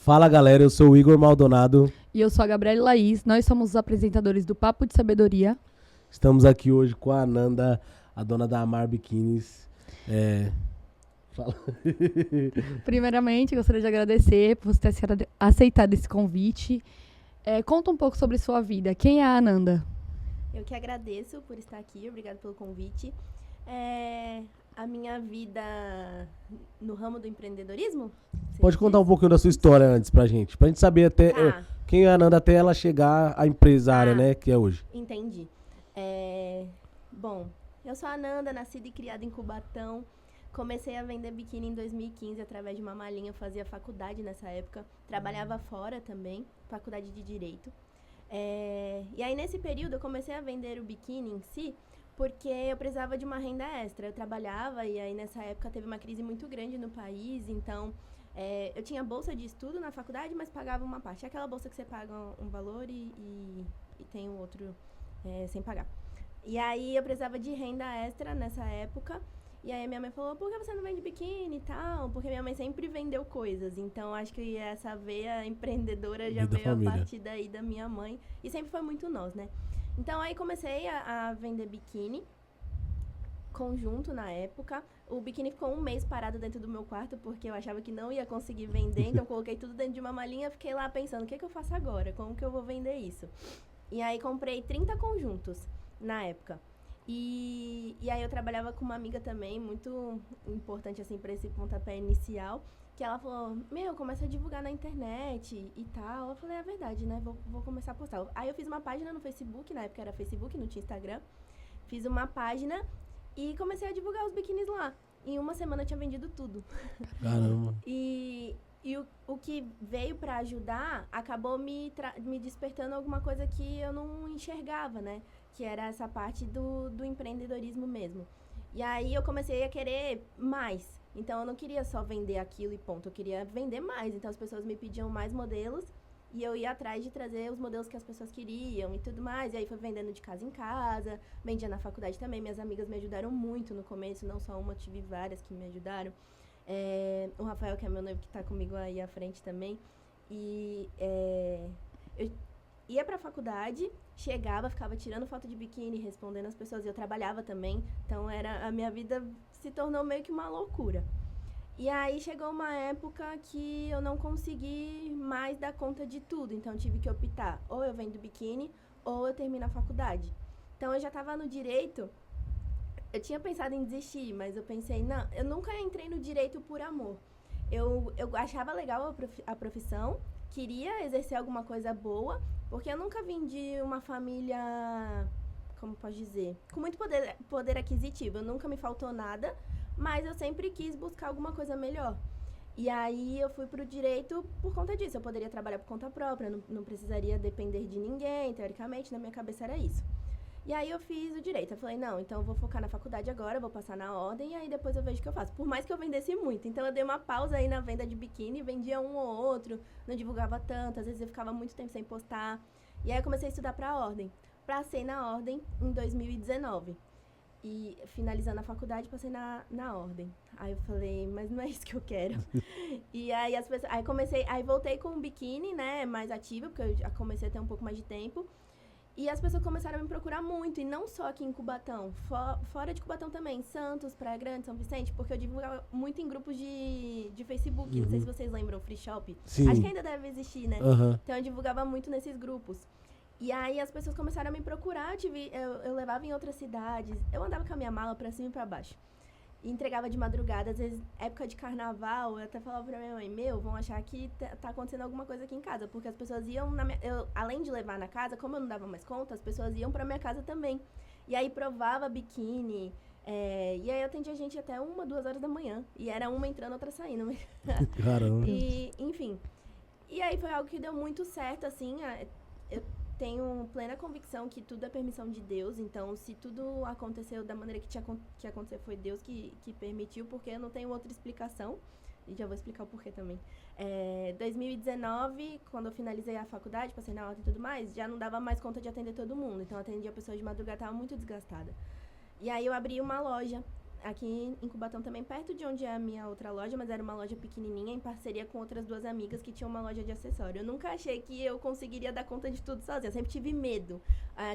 Fala galera, eu sou o Igor Maldonado. E eu sou a Gabriela Laís, nós somos os apresentadores do Papo de Sabedoria. Estamos aqui hoje com a Ananda, a dona da Amar Biquínis. Fala. Primeiramente, gostaria de agradecer por você ter aceitado esse convite. Conta um pouco sobre sua vida. Quem é a Ananda? Eu que agradeço por estar aqui, obrigado pelo convite. A minha vida no ramo do empreendedorismo? Pode contar um pouquinho da sua história antes pra gente saber até quem é a Ananda até ela chegar à empresária, né, que é hoje. Entendi. Bom, eu sou a Ananda, nascida e criada em Cubatão. Comecei a vender biquíni em 2015 através de uma malinha, eu fazia faculdade nessa época. Trabalhava fora também, faculdade de Direito. E aí, nesse período, eu comecei a vender o biquíni em si, porque eu precisava de uma renda extra. Eu trabalhava e aí, nessa época, teve uma crise muito grande no país. Então, eu tinha bolsa de estudo na faculdade, mas pagava uma parte. É aquela bolsa que você paga um valor e tem o outro sem pagar. E aí, eu precisava de renda extra nessa época. E aí minha mãe falou, por que você não vende biquíni e tal? Porque minha mãe sempre vendeu coisas. Então, acho que essa veia empreendedora já veio a partir daí da minha mãe. E sempre foi muito nós, né? Então, aí comecei a vender biquíni, conjunto na época. O biquíni ficou um mês parado dentro do meu quarto, porque eu achava que não ia conseguir vender. Então, coloquei tudo dentro de uma malinha, fiquei lá pensando, o que eu faço agora? Como que eu vou vender isso? E aí, comprei 30 conjuntos na época. E aí eu trabalhava com uma amiga também, muito importante assim para esse pontapé inicial, que ela falou, começa a divulgar na internet e tal. Eu falei, é verdade, né, vou começar a postar. Aí eu fiz uma página no Facebook, na época era Facebook, não tinha Instagram. Fiz uma página e comecei a divulgar os biquínis lá. Em uma semana eu tinha vendido tudo. Caramba. E o que veio para ajudar acabou me despertando alguma coisa que eu não enxergava, né? Que era essa parte do empreendedorismo mesmo. E aí eu comecei a querer mais. Então eu não queria só vender aquilo e ponto, eu queria vender mais. Então as pessoas me pediam mais modelos e eu ia atrás de trazer os modelos que as pessoas queriam e tudo mais. E aí foi vendendo de casa em casa, vendia na faculdade também. Minhas amigas me ajudaram muito no começo, não só uma, tive várias que me ajudaram. O Rafael, que é meu noivo, que está comigo aí à frente também. E eu ia pra faculdade, chegava, ficava tirando foto de biquíni, respondendo as pessoas. E eu trabalhava também, então a minha vida se tornou meio que uma loucura. E aí chegou uma época que eu não consegui mais dar conta de tudo. Então eu tive que optar, ou eu vendo biquíni, ou eu termino a faculdade. Então eu já estava no direito, eu tinha pensado em desistir, mas eu pensei, não, eu nunca entrei no direito por amor. Eu achava legal a profissão, queria exercer alguma coisa boa, porque eu nunca vim de uma família, como posso dizer, com muito poder aquisitivo. Eu nunca me faltou nada, mas eu sempre quis buscar alguma coisa melhor. E aí eu fui pro direito por conta disso. Eu poderia trabalhar por conta própria, não precisaria depender de ninguém, teoricamente, na minha cabeça era isso. E aí eu fiz o direito. Eu falei, não, então eu vou focar na faculdade agora, vou passar na ordem e aí depois eu vejo o que eu faço. Por mais que eu vendesse muito. Então eu dei uma pausa aí na venda de biquíni, vendia um ou outro, não divulgava tanto, às vezes eu ficava muito tempo sem postar. E aí eu comecei a estudar pra ordem. Passei na ordem em 2019. E finalizando a faculdade, passei na ordem. Aí eu falei, mas não é isso que eu quero. E aí as pessoas. Aí voltei com o biquíni, né, mais ativa, porque eu já comecei a ter um pouco mais de tempo. E as pessoas começaram a me procurar muito, e não só aqui em Cubatão, fora de Cubatão também, Santos, Praia Grande, São Vicente, porque eu divulgava muito em grupos de Facebook, não sei se vocês lembram, Free Shop. Sim. Acho que ainda deve existir, né? Uhum. Então eu divulgava muito nesses grupos. E aí as pessoas começaram a me procurar, eu levava em outras cidades, eu andava com a minha mala pra cima e pra baixo. E entregava de madrugada, às vezes, época de carnaval, eu até falava pra minha mãe, vão achar que tá acontecendo alguma coisa aqui em casa, porque as pessoas iam além de levar na casa, como eu não dava mais conta, as pessoas iam pra minha casa também. E aí provava biquíni, e aí eu atendia gente até 1, 2 horas da manhã, e era uma entrando, outra saindo. Caramba. E, enfim, e aí foi algo que deu muito certo, assim, eu tenho plena convicção que tudo é permissão de Deus, então se tudo aconteceu da maneira que aconteceu, foi Deus que permitiu, porque eu não tenho outra explicação, e já vou explicar o porquê também. 2019, quando eu finalizei a faculdade, passei na ordem e tudo mais, já não dava mais conta de atender todo mundo, então eu atendia pessoas de madrugada, estava muito desgastada. E aí eu abri uma loja aqui em Cubatão também, perto de onde é a minha outra loja, mas era uma loja pequenininha, em parceria com outras 2 amigas que tinham uma loja de acessório. Eu nunca achei que eu conseguiria dar conta de tudo sozinha, eu sempre tive medo.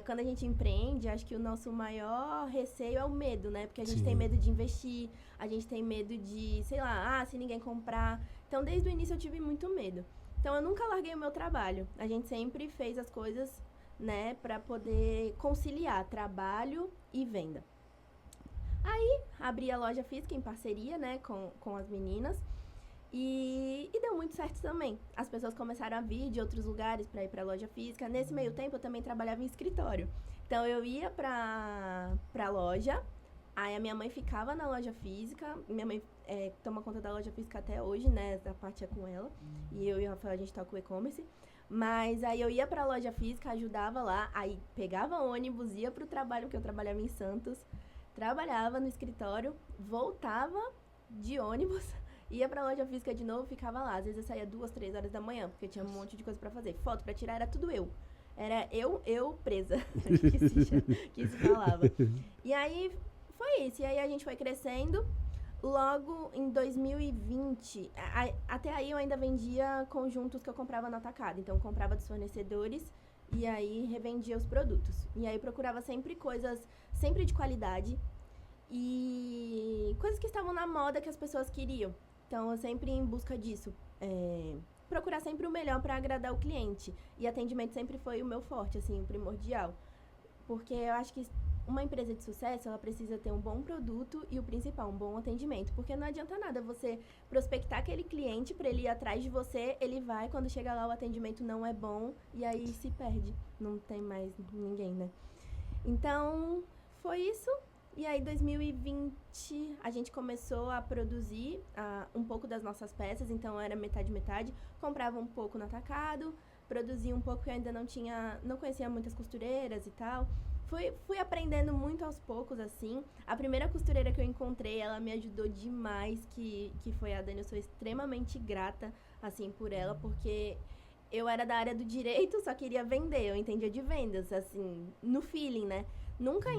Quando a gente empreende, acho que o nosso maior receio é o medo, né? Porque a gente tem medo de investir, a gente tem medo de, sei lá, se ninguém comprar. Então, desde o início eu tive muito medo. Então, eu nunca larguei o meu trabalho. A gente sempre fez as coisas, né, para poder conciliar trabalho e venda. Aí, abri a loja física em parceria, né, com as meninas. E deu muito certo também. As pessoas começaram a vir de outros lugares para ir para a loja física. Nesse meio tempo, eu também trabalhava em escritório. Então, eu ia para a loja, aí a minha mãe ficava na loja física. Minha mãe toma conta da loja física até hoje, né, essa parte é com ela. E eu e o Rafael, a gente toca o e-commerce. Mas aí eu ia para a loja física, ajudava lá, aí pegava ônibus, ia para o trabalho, porque eu trabalhava em Santos. Trabalhava no escritório, voltava de ônibus, ia pra loja física de novo, ficava lá. Às vezes eu saía 2, 3 horas da manhã, porque tinha um monte de coisa pra fazer. Foto pra tirar, era tudo eu. Era eu presa, que se falava. E aí, foi isso. E aí a gente foi crescendo. Logo, em 2020, até aí eu ainda vendia conjuntos que eu comprava no atacado. Então, eu comprava dos fornecedores e aí revendia os produtos. E aí procurava sempre coisas, sempre de qualidade e coisas que estavam na moda que as pessoas queriam. Então, eu sempre em busca disso. Procurar sempre o melhor para agradar o cliente. E atendimento sempre foi o meu forte, assim, o primordial. Porque eu acho que uma empresa de sucesso, ela precisa ter um bom produto e o principal, um bom atendimento. Porque não adianta nada você prospectar aquele cliente para ele ir atrás de você, ele vai, quando chega lá o atendimento não é bom e aí se perde. Não tem mais ninguém, né? Então, foi isso. E aí, em 2020, a gente começou a produzir um pouco das nossas peças. Então, era metade. Comprava um pouco no atacado, produzia um pouco que eu ainda não conhecia muitas costureiras e tal. Fui aprendendo muito aos poucos, assim. A primeira costureira que eu encontrei, ela me ajudou demais, que foi a Dani. Eu sou extremamente grata, assim, por ela, porque eu era da área do direito, só queria vender. Eu entendia de vendas, assim, no feeling, né? Nunca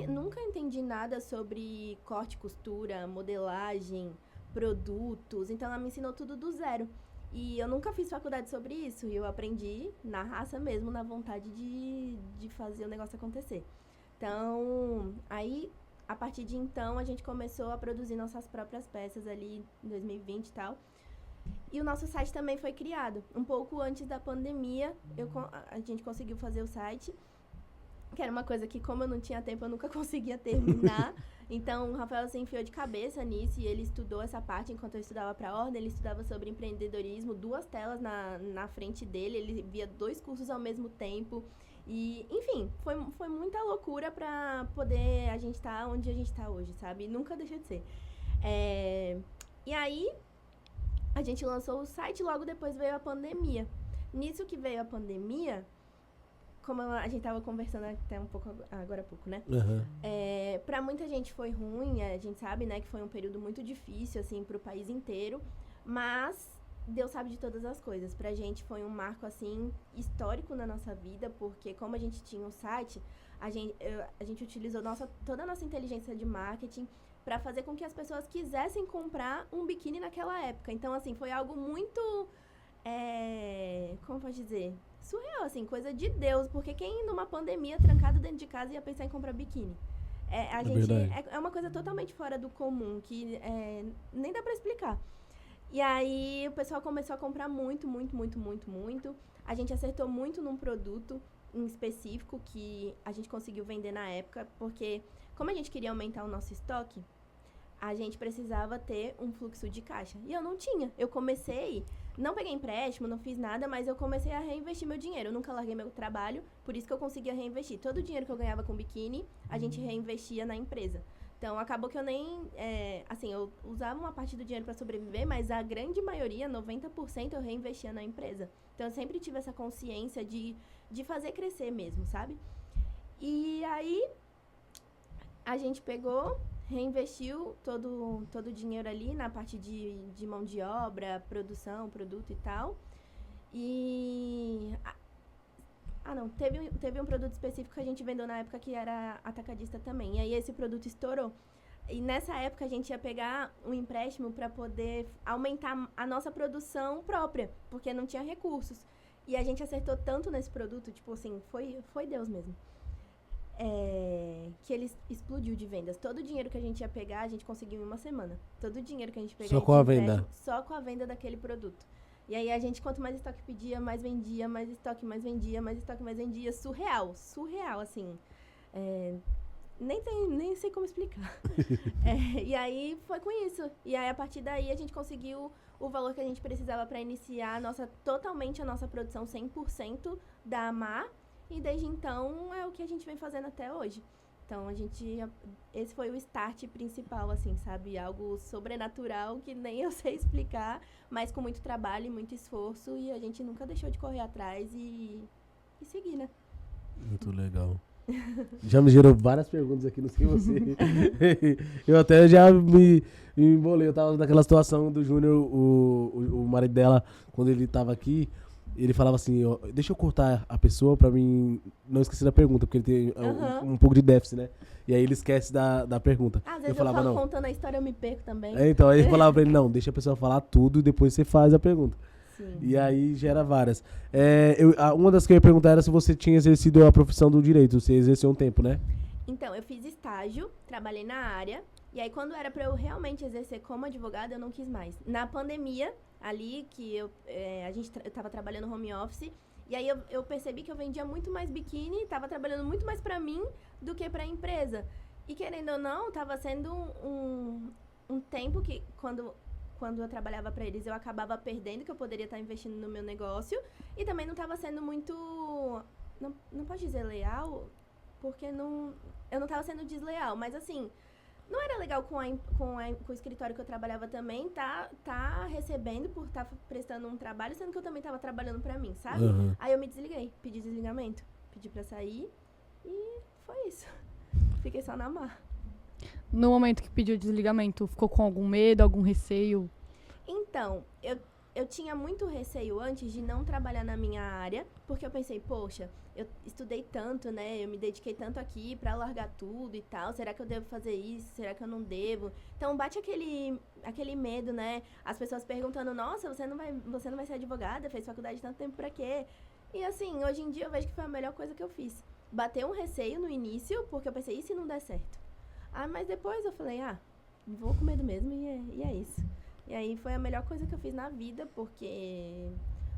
entendi nada sobre corte, costura, modelagem, produtos. Então, ela me ensinou tudo do zero. E eu nunca fiz faculdade sobre isso. E eu aprendi na raça mesmo, na vontade de fazer o negócio acontecer. Então, aí, a partir de então, a gente começou a produzir nossas próprias peças ali em 2020 e tal. E o nosso site também foi criado. Um pouco antes da pandemia, a gente conseguiu fazer o site, que era uma coisa que, como eu não tinha tempo, eu nunca conseguia terminar. Então, o Rafael se enfiou de cabeça nisso e ele estudou essa parte enquanto eu estudava para a Ordem. Ele estudava sobre empreendedorismo, 2 telas na frente dele, ele via 2 cursos ao mesmo tempo. E, enfim, foi muita loucura para poder a gente estar onde a gente está hoje, sabe? Nunca deixa de ser. E aí, a gente lançou o site, logo depois veio a pandemia. Nisso que veio a pandemia, como a gente estava conversando até um pouco agora há pouco, né? Uhum. Para muita gente foi ruim, a gente sabe, né, que foi um período muito difícil, assim, para o país inteiro, mas Deus sabe de todas as coisas. Pra gente foi um marco, assim, histórico na nossa vida, porque como a gente tinha um site, a gente utilizou toda a nossa inteligência de marketing para fazer com que as pessoas quisessem comprar um biquíni naquela época. Então, assim, foi algo muito, como pode dizer, surreal, assim, coisa de Deus, porque quem numa pandemia trancado dentro de casa ia pensar em comprar biquíni? É uma coisa totalmente fora do comum, que nem dá pra explicar. E aí o pessoal começou a comprar muito. A gente acertou muito num produto em específico que a gente conseguiu vender na época, porque como a gente queria aumentar o nosso estoque, a gente precisava ter um fluxo de caixa. E eu não tinha. Eu comecei, não peguei empréstimo, não fiz nada, mas eu comecei a reinvestir meu dinheiro. Eu nunca larguei meu trabalho, por isso que eu conseguia reinvestir. Todo o dinheiro que eu ganhava com biquíni, a gente reinvestia na empresa. Então, acabou que eu nem... eu usava uma parte do dinheiro para sobreviver, mas a grande maioria, 90%, eu reinvestia na empresa. Então, eu sempre tive essa consciência de fazer crescer mesmo, sabe? E aí, a gente pegou, reinvestiu todo o dinheiro ali na parte de mão de obra, produção, produto e tal. E... teve um produto específico que a gente vendeu na época que era atacadista também. E aí esse produto estourou. E nessa época a gente ia pegar um empréstimo para poder aumentar a nossa produção própria, porque não tinha recursos. E a gente acertou tanto nesse produto, tipo assim, foi Deus mesmo. Que ele explodiu de vendas. Todo o dinheiro que a gente ia pegar, a gente conseguiu em uma semana. Todo o dinheiro que a gente pegava... Só com a venda? Só com a venda daquele produto. E aí a gente, quanto mais estoque pedia, mais vendia, mais estoque, mais vendia, mais estoque, mais vendia. Surreal, assim. Nem sei como explicar. E aí foi com isso. E aí a partir daí a gente conseguiu o valor que a gente precisava para iniciar totalmente a nossa produção 100% da Amar. E desde então é o que a gente vem fazendo até hoje. Então esse foi o start principal, assim, sabe? Algo sobrenatural que nem eu sei explicar, mas com muito trabalho e muito esforço. E a gente nunca deixou de correr atrás e seguir, né? Muito legal. Já me gerou várias perguntas aqui, não sei você. Eu até já me embolei. Eu tava naquela situação do Júnior, o marido dela, quando ele tava aqui, ele falava assim, ó, deixa eu cortar a pessoa pra mim não esquecer da pergunta, porque ele tem um pouco de déficit, né? E aí ele esquece da pergunta. Às vezes eu falo contando a história, eu me perco também. Então, aí eu falava pra ele, não, deixa a pessoa falar tudo e depois você faz a pergunta. Sim. E aí gera várias. Uma das que eu ia perguntar era se você tinha exercido a profissão do direito. Você exerceu um tempo, né? Então, eu fiz estágio, trabalhei na área. E aí, quando era pra eu realmente exercer como advogada, eu não quis mais. Na pandemia, ali, que eu tava trabalhando home office. E aí, eu percebi que eu vendia muito mais biquíni, tava trabalhando muito mais pra mim do que pra empresa. E, querendo ou não, tava sendo um tempo que, quando eu trabalhava para eles, eu acabava perdendo, que eu poderia estar investindo no meu negócio. E também não estava sendo muito... Não posso dizer leal, porque eu não estava sendo desleal. Mas, assim, não era legal com o escritório que eu trabalhava também, tá recebendo por estar prestando um trabalho, sendo que eu também estava trabalhando para mim, sabe? Uhum. Aí eu me desliguei, pedi desligamento, pedi para sair e foi isso. Fiquei só na Amar. No momento que pediu desligamento, ficou com algum medo, algum receio? Então, eu tinha muito receio antes de não trabalhar na minha área, porque eu pensei, poxa, eu estudei tanto, né? Eu me dediquei tanto aqui pra largar tudo e tal. Será que eu devo fazer isso? Será que eu não devo? Então, bate aquele medo, né? As pessoas perguntando, nossa, você não vai ser advogada? Fez faculdade tanto tempo pra quê? E assim, hoje em dia eu vejo que foi a melhor coisa que eu fiz. Bateu um receio no início, porque eu pensei, e se não der certo? Mas depois eu falei, vou com medo mesmo e é isso. E aí foi a melhor coisa que eu fiz na vida, porque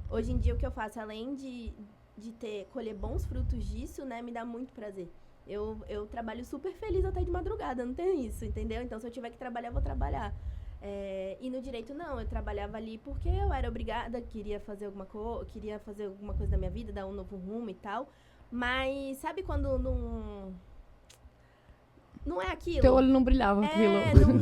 hoje em dia o que eu faço, além de colher bons frutos disso, né, me dá muito prazer. Eu trabalho super feliz até de madrugada, não tem isso, entendeu? Então se eu tiver que trabalhar, eu vou trabalhar. E no direito não, eu trabalhava ali porque eu era obrigada, queria fazer alguma coisa da minha vida, dar um novo rumo e tal. Mas sabe quando não é aquilo? Teu olho não brilhava aquilo.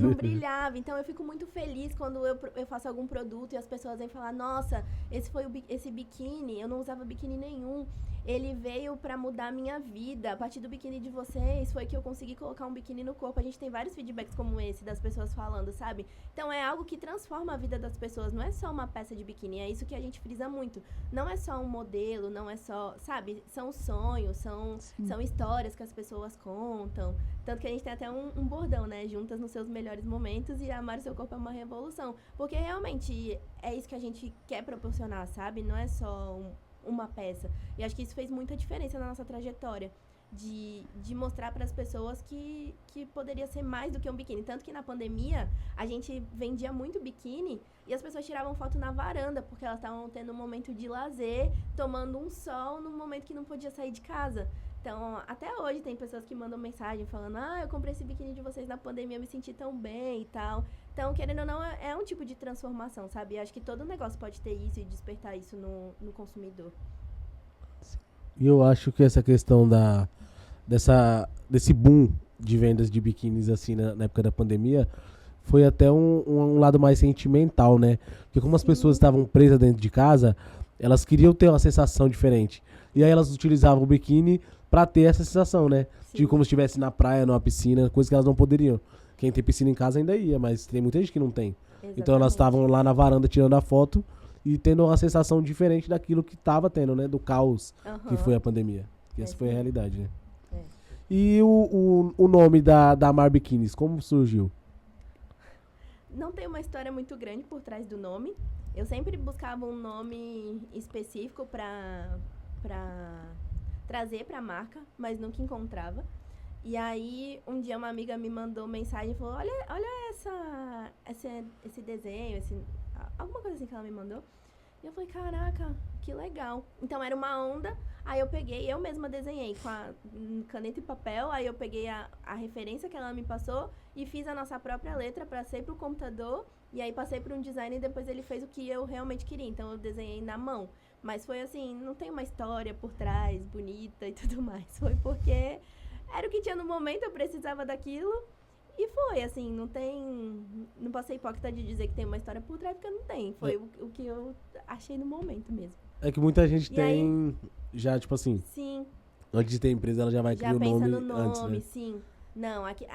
Não brilhava. Então, eu fico muito feliz quando eu faço algum produto e as pessoas vêm falar, nossa, esse biquíni, eu não usava biquíni nenhum. Ele veio pra mudar a minha vida. A partir do biquíni de vocês, foi que eu consegui colocar um biquíni no corpo. A gente tem vários feedbacks como esse, das pessoas falando, sabe? Então, é algo que transforma a vida das pessoas. Não é só uma peça de biquíni, é isso que a gente frisa muito. Não é só um modelo, não é só, sabe? São sonhos, são histórias que as pessoas contam. Tanto que a gente tem até um bordão, né? Juntas nos seus melhores momentos e amar o seu corpo é uma revolução. Porque realmente é isso que a gente quer proporcionar, sabe? Não é só uma peça. E acho que isso fez muita diferença na nossa trajetória. De mostrar para as pessoas que poderia ser mais do que um biquíni. Tanto que na pandemia, a gente vendia muito biquíni e as pessoas tiravam foto na varanda, porque elas estavam tendo um momento de lazer, tomando um sol num momento que não podia sair de casa. Então, até hoje tem pessoas que mandam mensagem falando, eu comprei esse biquíni de vocês na pandemia, eu me senti tão bem e tal. Então, querendo ou não, é um tipo de transformação, sabe? Eu acho que todo negócio pode ter isso e despertar isso no consumidor. E eu acho que essa questão desse boom de vendas de biquínis assim na época da pandemia foi até um lado mais sentimental, né? Porque como as pessoas estavam presas dentro de casa, elas queriam ter uma sensação diferente. E aí elas utilizavam o biquíni pra ter essa sensação, né? Sim. De como se estivesse na praia, numa piscina, coisa que elas não poderiam. Quem tem piscina em casa ainda ia, mas tem muita gente que não tem. Exatamente. Então elas estavam lá na varanda tirando a foto e tendo uma sensação diferente daquilo que estava tendo, né? Do caos que foi a pandemia. Que essa foi a realidade, né? E o nome da Mar Biquínis, como surgiu? Não tem uma história muito grande por trás do nome. Eu sempre buscava um nome específico para trazer para a marca, mas nunca encontrava. E aí, um dia uma amiga me mandou mensagem e falou, olha esse desenho, alguma coisa assim que ela me mandou. E eu falei, caraca, que legal. Então era uma onda, aí eu peguei, eu mesma desenhei com a caneta e papel, aí eu peguei a referência que ela me passou e fiz a nossa própria letra, passei pro computador, e aí passei para um designer e depois ele fez o que eu realmente queria. Então eu desenhei na mão. Mas foi assim, não tem uma história por trás, bonita e tudo mais. Foi porque era o que tinha no momento, eu precisava daquilo. E foi, assim, não posso ser hipócrita de dizer que tem uma história por trás, porque não tem. Foi o que eu achei no momento mesmo. É que muita gente E tem, já, tipo assim, Sim, antes de ter empresa, ela já vai criar já o pensa nome no nome, antes, né? sim. Não, aqui,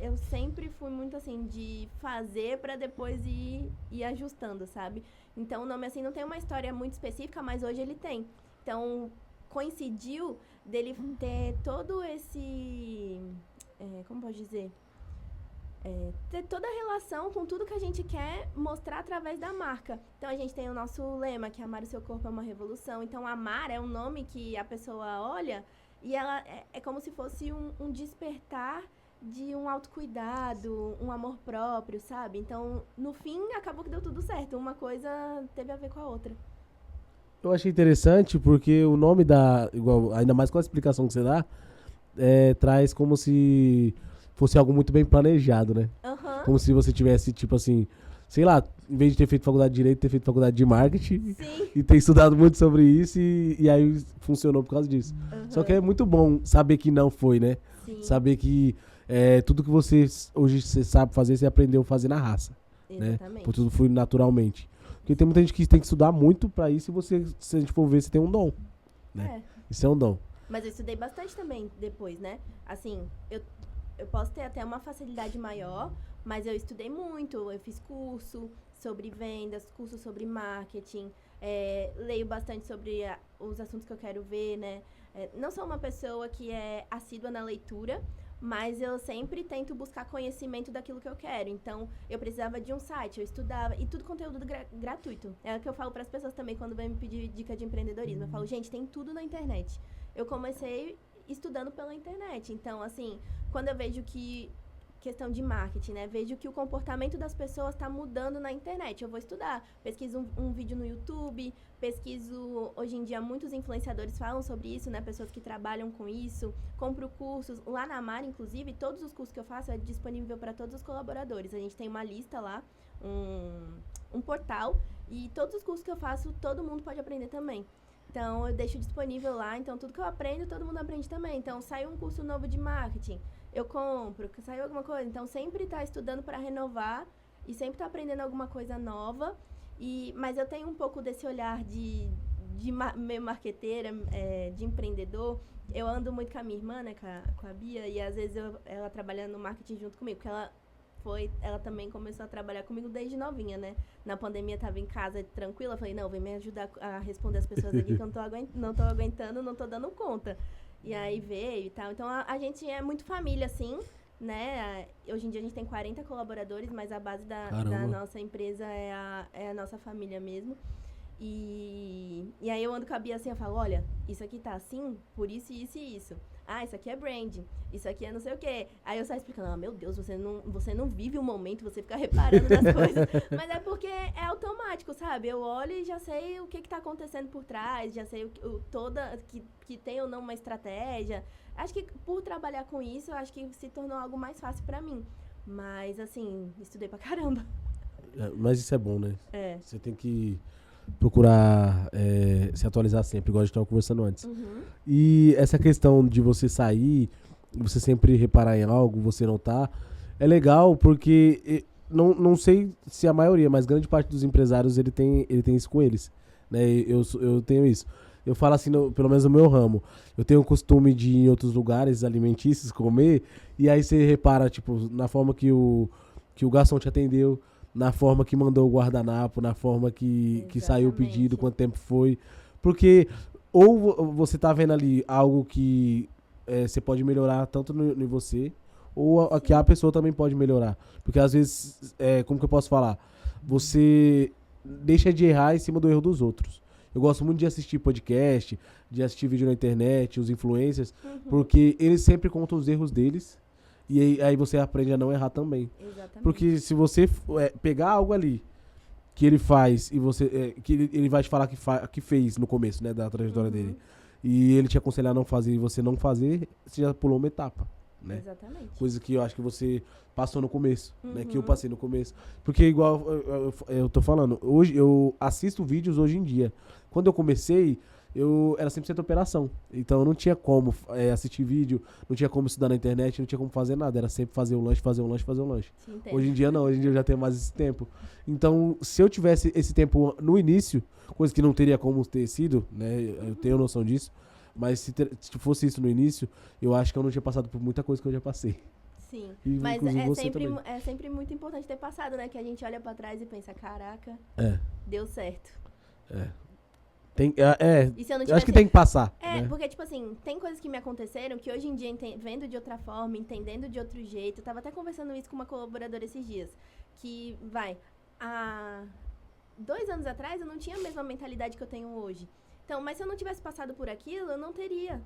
eu sempre fui muito assim, de fazer pra depois ir ajustando, sabe? Então o nome, assim, não tem uma história muito específica, mas hoje ele tem. Então, coincidiu dele ter todo esse... como posso dizer? Ter toda a relação com tudo que a gente quer mostrar através da marca. Então, a gente tem o nosso lema, que amar o seu corpo é uma revolução. Então, amar é um nome que a pessoa olha e ela é como se fosse um despertar de um autocuidado, um amor próprio, sabe? Então, no fim, acabou que deu tudo certo. Uma coisa teve a ver com a outra. Eu achei interessante porque o nome igual, ainda mais com a explicação que você dá, traz como se fosse algo muito bem planejado, né? Aham. Como se você tivesse, tipo assim, sei lá, em vez de ter feito faculdade de Direito, ter feito faculdade de Marketing Sim. e ter estudado muito sobre isso e aí funcionou por causa disso. Aham. Só que é muito bom saber que não foi, né? Sim. Saber que tudo que hoje você sabe fazer, você aprendeu a fazer na raça, né? Exatamente. Por tudo foi naturalmente. Porque tem muita gente que tem que estudar muito pra isso e se a gente for ver, você tem um dom, né? Isso é um dom. Mas eu estudei bastante também depois, né? Assim, eu posso ter até uma facilidade maior, mas eu estudei muito. Eu fiz curso sobre vendas, curso sobre marketing, leio bastante sobre os assuntos que eu quero ver, né? Não sou uma pessoa que é assídua na leitura, mas eu sempre tento buscar conhecimento daquilo que eu quero. Então, eu precisava de um site, eu estudava, e tudo conteúdo gratuito. É o que eu falo para as pessoas também quando vêm me pedir dica de empreendedorismo. Eu falo, gente, tem tudo na internet. Eu comecei estudando pela internet. Então, assim, quando eu vejo que questão de marketing, né? Vejo que o comportamento das pessoas está mudando na internet. Eu vou estudar, pesquiso um vídeo no YouTube, pesquiso, hoje em dia, muitos influenciadores falam sobre isso, né? Pessoas que trabalham com isso, compro cursos. Lá na Mar, inclusive, todos os cursos que eu faço é disponível para todos os colaboradores. A gente tem uma lista lá, um portal, e todos os cursos que eu faço, todo mundo pode aprender também. Então, eu deixo disponível lá. Então, tudo que eu aprendo, todo mundo aprende também. Então, saiu um curso novo de marketing, eu compro. Saiu alguma coisa. Então, sempre tá estudando para renovar e sempre tá aprendendo alguma coisa nova. Mas eu tenho um pouco desse olhar de meio marqueteira, de empreendedor. Eu ando muito com a minha irmã, né, com a Bia, e às vezes ela trabalha no marketing junto comigo, porque ela também começou a trabalhar comigo desde novinha, né? Na pandemia, tava em casa tranquila, falei, não, vem me ajudar a responder as pessoas aqui que eu não tô aguentando, não tô dando conta. E aí veio e tal. Então, a gente é muito família, assim, né? Hoje em dia a gente tem 40 colaboradores, mas a base da nossa empresa é a nossa família mesmo. E aí eu ando com a Bia assim, eu falo, olha, isso aqui tá assim, por isso, isso e isso. Ah, isso aqui é branding, isso aqui é não sei o quê. Aí eu saio explicando, meu Deus, você não vive o momento, você fica reparando nas coisas. Mas é porque é automático, sabe? Eu olho e já sei o que tá acontecendo por trás, já sei que tem ou não uma estratégia. Acho que por trabalhar com isso, eu acho que se tornou algo mais fácil pra mim. Mas, assim, estudei pra caramba. Mas isso é bom, né? É. Você tem que procurar se atualizar sempre, igual a gente estava conversando antes. Uhum. E essa questão de você sair, você sempre reparar em algo, você notar, é legal porque, não sei se a maioria, mas grande parte dos empresários ele tem isso com eles, né? Eu tenho isso. Eu falo assim, pelo menos no meu ramo, eu tenho o costume de ir em outros lugares alimentícios comer, e aí você repara, tipo, na forma que o garçom te atendeu, na forma que mandou o guardanapo, na forma que saiu o pedido, quanto tempo foi. Porque ou você tá vendo ali algo que você pode melhorar tanto em você, ou que a pessoa também pode melhorar. Porque às vezes, como que eu posso falar? Você deixa de errar em cima do erro dos outros. Eu gosto muito de assistir podcast, de assistir vídeo na internet, os influencers, porque eles sempre contam os erros deles, e aí você aprende a não errar também. Exatamente. Porque se você pegar algo ali que ele faz, e você que ele vai te falar que fez no começo, né, da trajetória dele, e ele te aconselhar a não fazer e você não fazer, você já pulou uma etapa. Né? Exatamente. Coisa que eu acho que você passou no começo, né? Que eu passei no começo. Porque igual eu tô falando, hoje eu assisto vídeos hoje em dia. Quando eu comecei, eu era 100% operação. Então eu não tinha como assistir vídeo, não tinha como estudar na internet, não tinha como fazer nada. Era sempre fazer um lanche, fazer um lanche, fazer um lanche. Hoje em dia não, hoje em dia eu já tenho mais esse tempo. Então, se eu tivesse esse tempo no início, coisa que não teria como ter sido, né? Eu tenho noção disso. Mas se fosse isso no início, eu acho que eu não tinha passado por muita coisa que eu já passei. Sim, E, mas é sempre muito importante ter passado, né? Que a gente olha pra trás e pensa, caraca, deu certo. E se eu não eu acho que tem que passar. Né? Porque, tipo assim, tem coisas que me aconteceram que hoje em dia, vendo de outra forma, entendendo de outro jeito, eu tava até conversando isso com uma colaboradora esses dias, que, há 2 anos atrás eu não tinha a mesma mentalidade que eu tenho hoje. Então, mas se eu não tivesse passado por aquilo, eu não teria.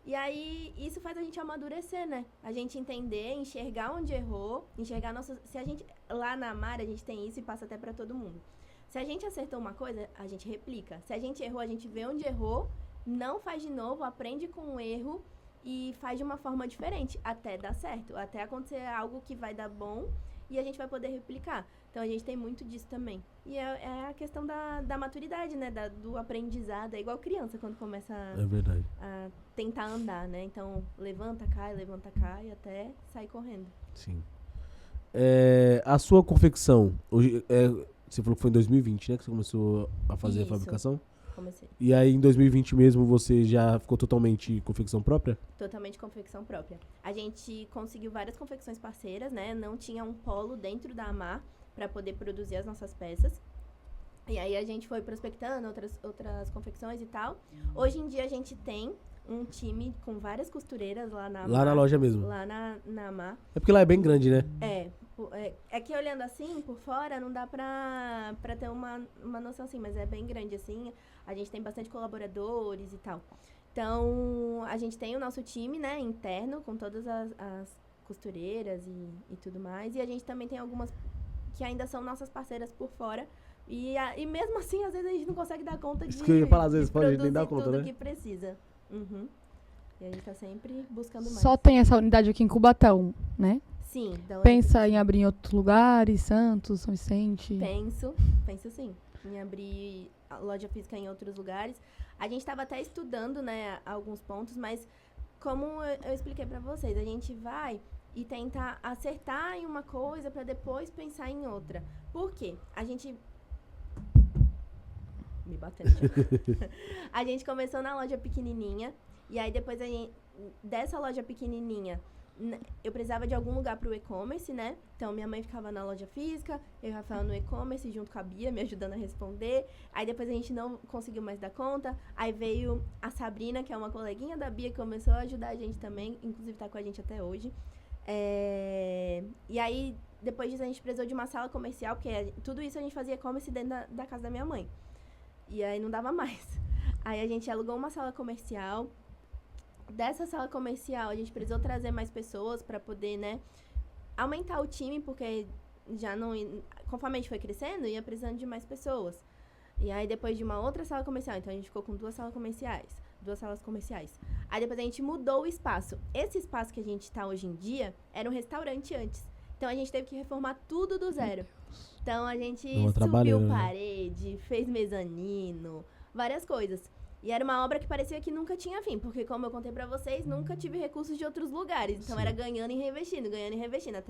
E aí, isso faz a gente amadurecer, né? A gente entender, enxergar onde errou, enxergar nossas... Se a gente... Lá na Amara, a gente tem isso e passa até pra todo mundo. Se a gente acertou uma coisa, a gente replica. Se a gente errou, a gente vê onde errou, não faz de novo, aprende com o erro e faz de uma forma diferente, até dar certo. Até acontecer algo que vai dar bom e a gente vai poder replicar. Então, a gente tem muito disso também. E é a questão da maturidade, né? Do aprendizado. É igual criança, quando começa a tentar andar, né? Então, levanta, cai, até sair correndo. Sim. A sua confecção, hoje, você falou que foi em 2020, né? Que você começou a fazer a fabricação? Comecei. E aí, em 2020 mesmo, você já ficou totalmente confecção própria? Totalmente confecção própria. A gente conseguiu várias confecções parceiras, né? Não tinha um polo dentro da Amar para poder produzir as nossas peças. E aí a gente foi prospectando outras confecções e tal. Hoje em dia a gente tem um time com várias costureiras lá na Amar. Lá na loja mesmo? Lá na Amar. É porque lá é bem grande, né? É que olhando assim, por fora, não dá pra ter uma noção assim, mas é bem grande assim. A gente tem bastante colaboradores e tal. Então, a gente tem o nosso time, né, interno, com todas as costureiras e tudo mais. E a gente também tem algumas que ainda são nossas parceiras por fora. E mesmo assim, às vezes a gente não consegue dar conta de... Isso que eu ia falar, às vezes pode nem dar conta, tudo né? que precisa. E a gente tá sempre buscando mais. Só tem essa unidade aqui em Cubatão, né? Sim. Pensa em abrir em outros lugares, Santos, São Vicente? Penso sim. Em abrir a loja física em outros lugares. A gente estava até estudando, né, alguns pontos, mas como eu expliquei para vocês, a gente vai e tenta acertar em uma coisa para depois pensar em outra. Por quê? A gente... Me batendo. A gente começou na loja pequenininha e aí depois dessa loja pequenininha eu precisava de algum lugar para o e-commerce, né? Então, minha mãe ficava na loja física, eu e o Rafael no e-commerce, junto com a Bia, me ajudando a responder. Aí, depois a gente não conseguiu mais dar conta. Aí, veio a Sabrina, que é uma coleguinha da Bia, que começou a ajudar a gente também. Inclusive, tá com a gente até hoje. E aí, depois disso, a gente precisou de uma sala comercial, porque tudo isso a gente fazia e-commerce dentro da casa da minha mãe. E aí, não dava mais. Aí, a gente alugou uma sala comercial. Dessa sala comercial, a gente precisou trazer mais pessoas para poder, né, aumentar o time, porque já não... Conforme a gente foi crescendo, ia precisando de mais pessoas. E aí, depois de uma outra sala comercial, então a gente ficou com 2 salas comerciais. Aí, depois a gente mudou o espaço. Esse espaço que a gente tá hoje em dia era um restaurante antes. Então, a gente teve que reformar tudo do zero. Então, a gente subiu parede, fez mezanino, várias coisas. E era uma obra que parecia que nunca tinha fim, porque como eu contei pra vocês, nunca tive recursos de outros lugares. Então, era ganhando e reinvestindo até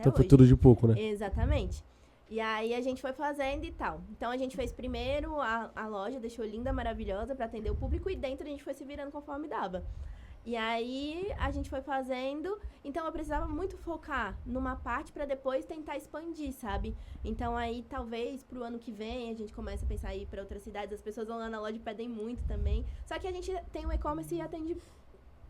então, hoje. foi tudo de pouco, né? Exatamente. E aí, a gente foi fazendo e tal. Então, a gente fez primeiro a loja, deixou linda, maravilhosa pra atender o público, e dentro a gente foi se virando conforme dava. E aí, a gente foi fazendo. Então, eu precisava muito focar numa parte pra depois tentar expandir, sabe? Então, aí, talvez, pro ano que vem, a gente comece a pensar em ir pra outras cidades. As pessoas vão lá na loja e pedem muito também. Só que a gente tem um e-commerce e atende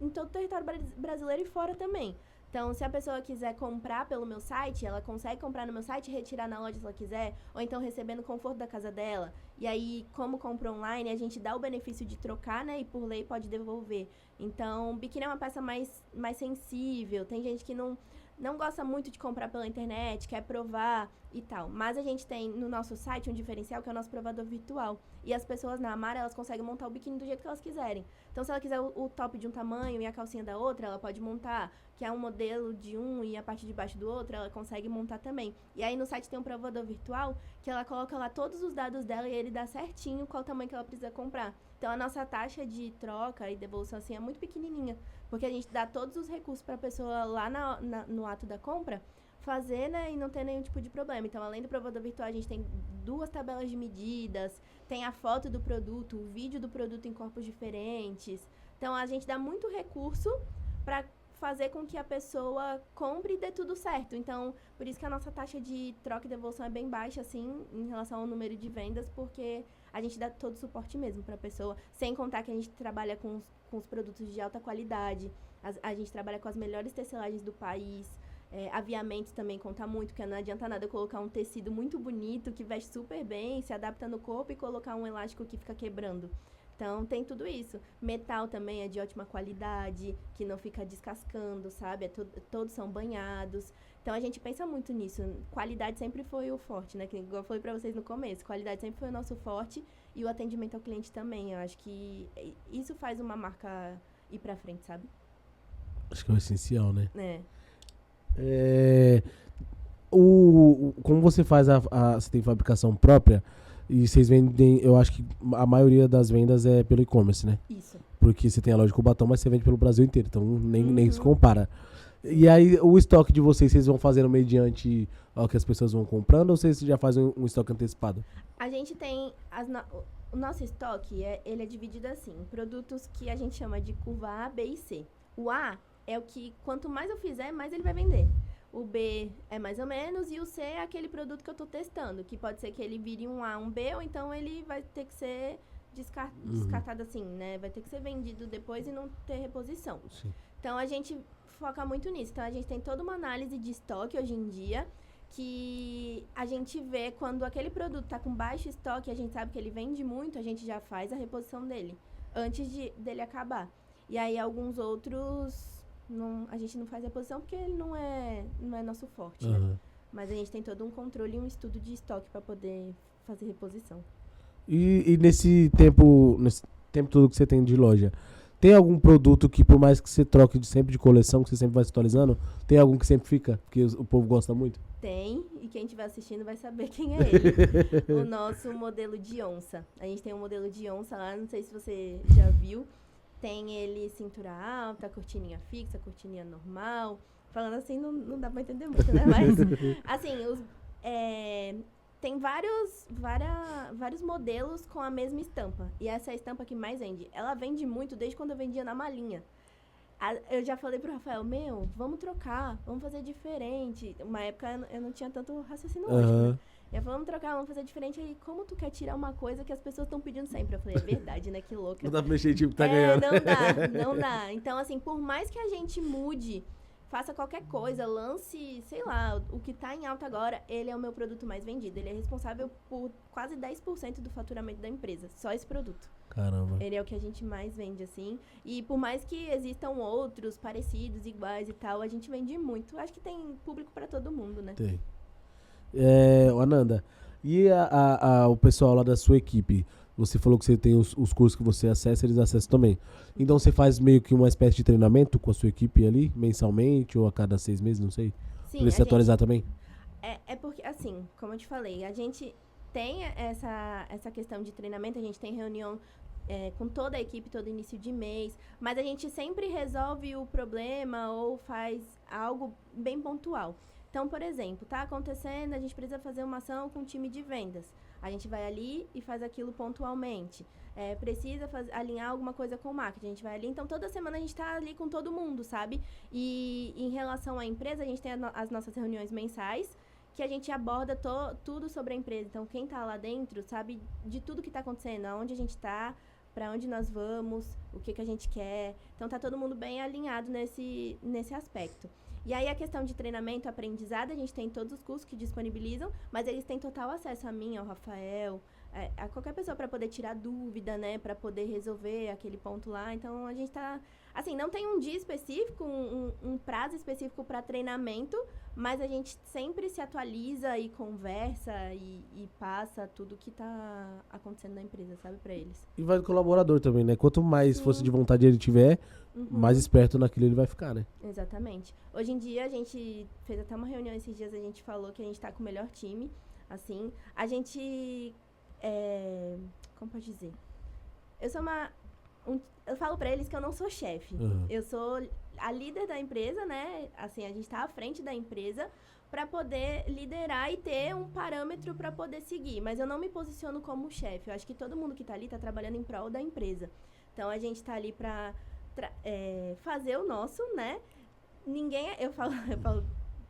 em todo o território brasileiro e fora também. Então, se a pessoa quiser comprar pelo meu site, ela consegue comprar no meu site, retirar na loja se ela quiser, ou então receber no conforto da casa dela. E aí, como compra online, a gente dá o benefício de trocar, né? E por lei pode devolver. Então, biquíni é uma peça mais sensível. Tem gente que não gosta muito de comprar pela internet, quer provar e tal. Mas a gente tem no nosso site um diferencial que é o nosso provador virtual. E as pessoas na Amara, elas conseguem montar o biquíni do jeito que elas quiserem. Então, se ela quiser o top de um tamanho e a calcinha da outra, ela pode montar. Que é um modelo de um e a parte de baixo do outro, ela consegue montar também. E aí no site tem um provador virtual que ela coloca lá todos os dados dela e ele dá certinho qual tamanho que ela precisa comprar. Então, a nossa taxa de troca e devolução assim é muito pequenininha. Porque a gente dá todos os recursos para a pessoa lá no ato da compra fazer, né, e não ter nenhum tipo de problema. Então, além do provador virtual, a gente tem 2 tabelas de medidas, tem a foto do produto, o vídeo do produto em corpos diferentes. Então, a gente dá muito recurso para fazer com que a pessoa compre e dê tudo certo. Então, por isso que a nossa taxa de troca e devolução é bem baixa, assim, em relação ao número de vendas, porque a gente dá todo o suporte mesmo para a pessoa, sem contar que a gente trabalha com os produtos de alta qualidade, a gente trabalha com as melhores tecelagens do país. Aviamento também conta muito, porque não adianta nada eu colocar um tecido muito bonito, que veste super bem, se adapta no corpo e colocar um elástico que fica quebrando. Então, tem tudo isso. Metal também é de ótima qualidade, que não fica descascando, sabe? Todos são banhados. Então, a gente pensa muito nisso. Qualidade sempre foi o forte, né? Que, igual eu falei pra vocês no começo, qualidade sempre foi o nosso forte e o atendimento ao cliente também. Eu acho que isso faz uma marca ir pra frente, sabe? Acho que é o essencial, né? É. Como você faz você tem fabricação própria e vocês vendem, eu acho que a maioria das vendas é pelo e-commerce, né? Isso. Porque você tem a loja de Cubatão, mas você vende pelo Brasil inteiro, então nem se compara. E aí, o estoque de vocês vão fazendo mediante o que as pessoas vão comprando ou vocês já fazem um estoque antecipado? A gente tem o nosso estoque, ele é dividido assim, produtos que a gente chama de curva A, B e C. O A é o que, quanto mais eu fizer, mais ele vai vender. O B é mais ou menos e o C é aquele produto que eu tô testando, que pode ser que ele vire um A, um B, ou então ele vai ter que ser descartado assim, né? Vai ter que ser vendido depois e não ter reposição. Sim. Então, a gente foca muito nisso. Então, a gente tem toda uma análise de estoque hoje em dia, que a gente vê quando aquele produto tá com baixo estoque, a gente sabe que ele vende muito, a gente já faz a reposição dele, antes dele acabar. E aí, alguns outros... a gente não faz reposição porque ele não é nosso forte, né? Mas a gente tem todo um controle e um estudo de estoque para poder fazer reposição. E nesse tempo todo que você tem de loja, tem algum produto que, por mais que você troque sempre de coleção, que você sempre vai se atualizando, tem algum que sempre fica, porque o povo gosta muito? Tem, e quem estiver assistindo vai saber quem é ele. O nosso modelo de onça. A gente tem um modelo de onça lá, não sei se você já viu. Tem ele cintura alta, cortininha fixa, cortininha normal. Falando assim, não dá pra entender muito, né? Mas, assim, tem vários modelos com a mesma estampa. E essa é a estampa que mais vende. Ela vende muito desde quando eu vendia na malinha. Eu já falei pro Rafael, vamos trocar, vamos fazer diferente. Uma época eu não tinha tanto raciocínio lógico, né? Eu falei, vamos trocar, vamos fazer diferente. Aí, como tu quer tirar uma coisa que as pessoas estão pedindo sempre? Eu falei, é verdade, né? Que louca. Não dá pra mexer tipo que tá ganhando. Não dá. Então, assim, por mais que a gente mude, faça qualquer coisa, lance, sei lá, o que tá em alta agora, ele é o meu produto mais vendido. Ele é responsável por quase 10% do faturamento da empresa. Só esse produto. Caramba. Ele é o que a gente mais vende, assim. E por mais que existam outros parecidos, iguais e tal, a gente vende muito. Acho que tem público pra todo mundo, né? Tem. Ananda, e o pessoal lá da sua equipe? Você falou que você tem os cursos que você acessa, eles acessam também. Então você faz meio que uma espécie de treinamento com a sua equipe ali, mensalmente ou a cada 6 meses, não sei? Sim, pra eles se atualizar também? É porque, assim, como eu te falei, a gente tem essa questão de treinamento, a gente tem reunião com toda a equipe, todo início de mês, mas a gente sempre resolve o problema ou faz algo bem pontual. Então, por exemplo, tá acontecendo, a gente precisa fazer uma ação com o time de vendas. A gente vai ali e faz aquilo pontualmente. Precisa alinhar alguma coisa com o marketing, a gente vai ali. Então, toda semana a gente tá ali com todo mundo, sabe? E em relação à empresa, a gente tem as nossas reuniões mensais, que a gente aborda tudo sobre a empresa. Então, quem tá lá dentro sabe de tudo que tá acontecendo, aonde a gente tá, para onde nós vamos, o que a gente quer. Então tá todo mundo bem alinhado nesse aspecto. E aí a questão de treinamento, aprendizado, a gente tem todos os cursos que disponibilizam, mas eles têm total acesso a mim, ao Rafael, a qualquer pessoa para poder tirar dúvida, né, para poder resolver aquele ponto lá. Então a gente tá, assim, não tem um dia específico, um prazo específico para treinamento, mas a gente sempre se atualiza e conversa e passa tudo que tá acontecendo na empresa, sabe, para eles. E vai do colaborador também, né? Quanto mais força de vontade ele tiver, mais esperto naquilo ele vai ficar, né? Exatamente. Hoje em dia, a gente fez até uma reunião esses dias, a gente falou que a gente tá com o melhor time, assim. A gente, como pode dizer? Eu sou eu falo pra eles que eu não sou chefe. Eu sou a líder da empresa, né? Assim, a gente tá à frente da empresa para poder liderar e ter um parâmetro para poder seguir. Mas eu não me posiciono como chefe. Eu acho que todo mundo que tá ali tá trabalhando em prol da empresa. Então, a gente tá ali pra fazer o nosso, né? Eu falo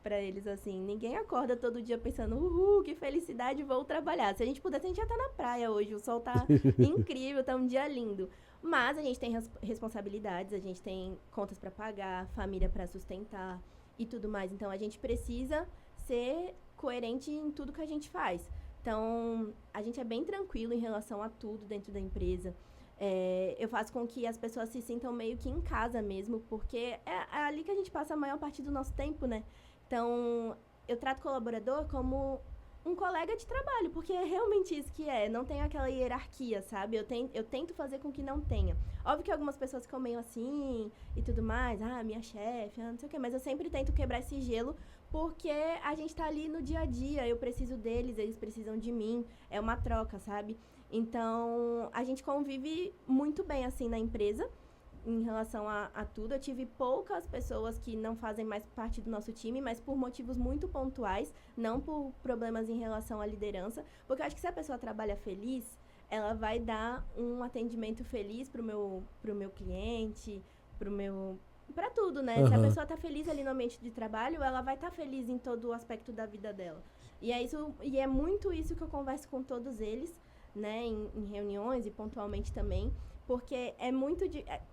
pra eles assim, ninguém acorda todo dia pensando, que felicidade, vou trabalhar. Se a gente pudesse, a gente já tá na praia hoje, o sol tá incrível, tá um dia lindo. Mas a gente tem responsabilidades, a gente tem contas pra pagar, família pra sustentar e tudo mais. Então, a gente precisa ser coerente em tudo que a gente faz. Então, a gente é bem tranquilo em relação a tudo dentro da empresa. Eu faço com que as pessoas se sintam meio que em casa mesmo, porque é ali que a gente passa a maior parte do nosso tempo, né? Então, eu trato o colaborador como um colega de trabalho, porque é realmente isso que é. Não tem aquela hierarquia, sabe? Eu tento fazer com que não tenha. Óbvio que algumas pessoas ficam meio assim e tudo mais. Minha chefe, não sei o quê. Mas eu sempre tento quebrar esse gelo, porque a gente tá ali no dia a dia. Eu preciso deles, eles precisam de mim. É uma troca, sabe? Então, a gente convive muito bem, assim, na empresa, em relação a tudo. Eu tive poucas pessoas que não fazem mais parte do nosso time, mas por motivos muito pontuais, não por problemas em relação à liderança, porque eu acho que se a pessoa trabalha feliz, ela vai dar um atendimento feliz pro meu cliente, pra tudo, né? Se a pessoa tá feliz ali no ambiente de trabalho, ela vai estar feliz em todo o aspecto da vida dela. E é muito isso que eu converso com todos eles, né, em reuniões e pontualmente também, porque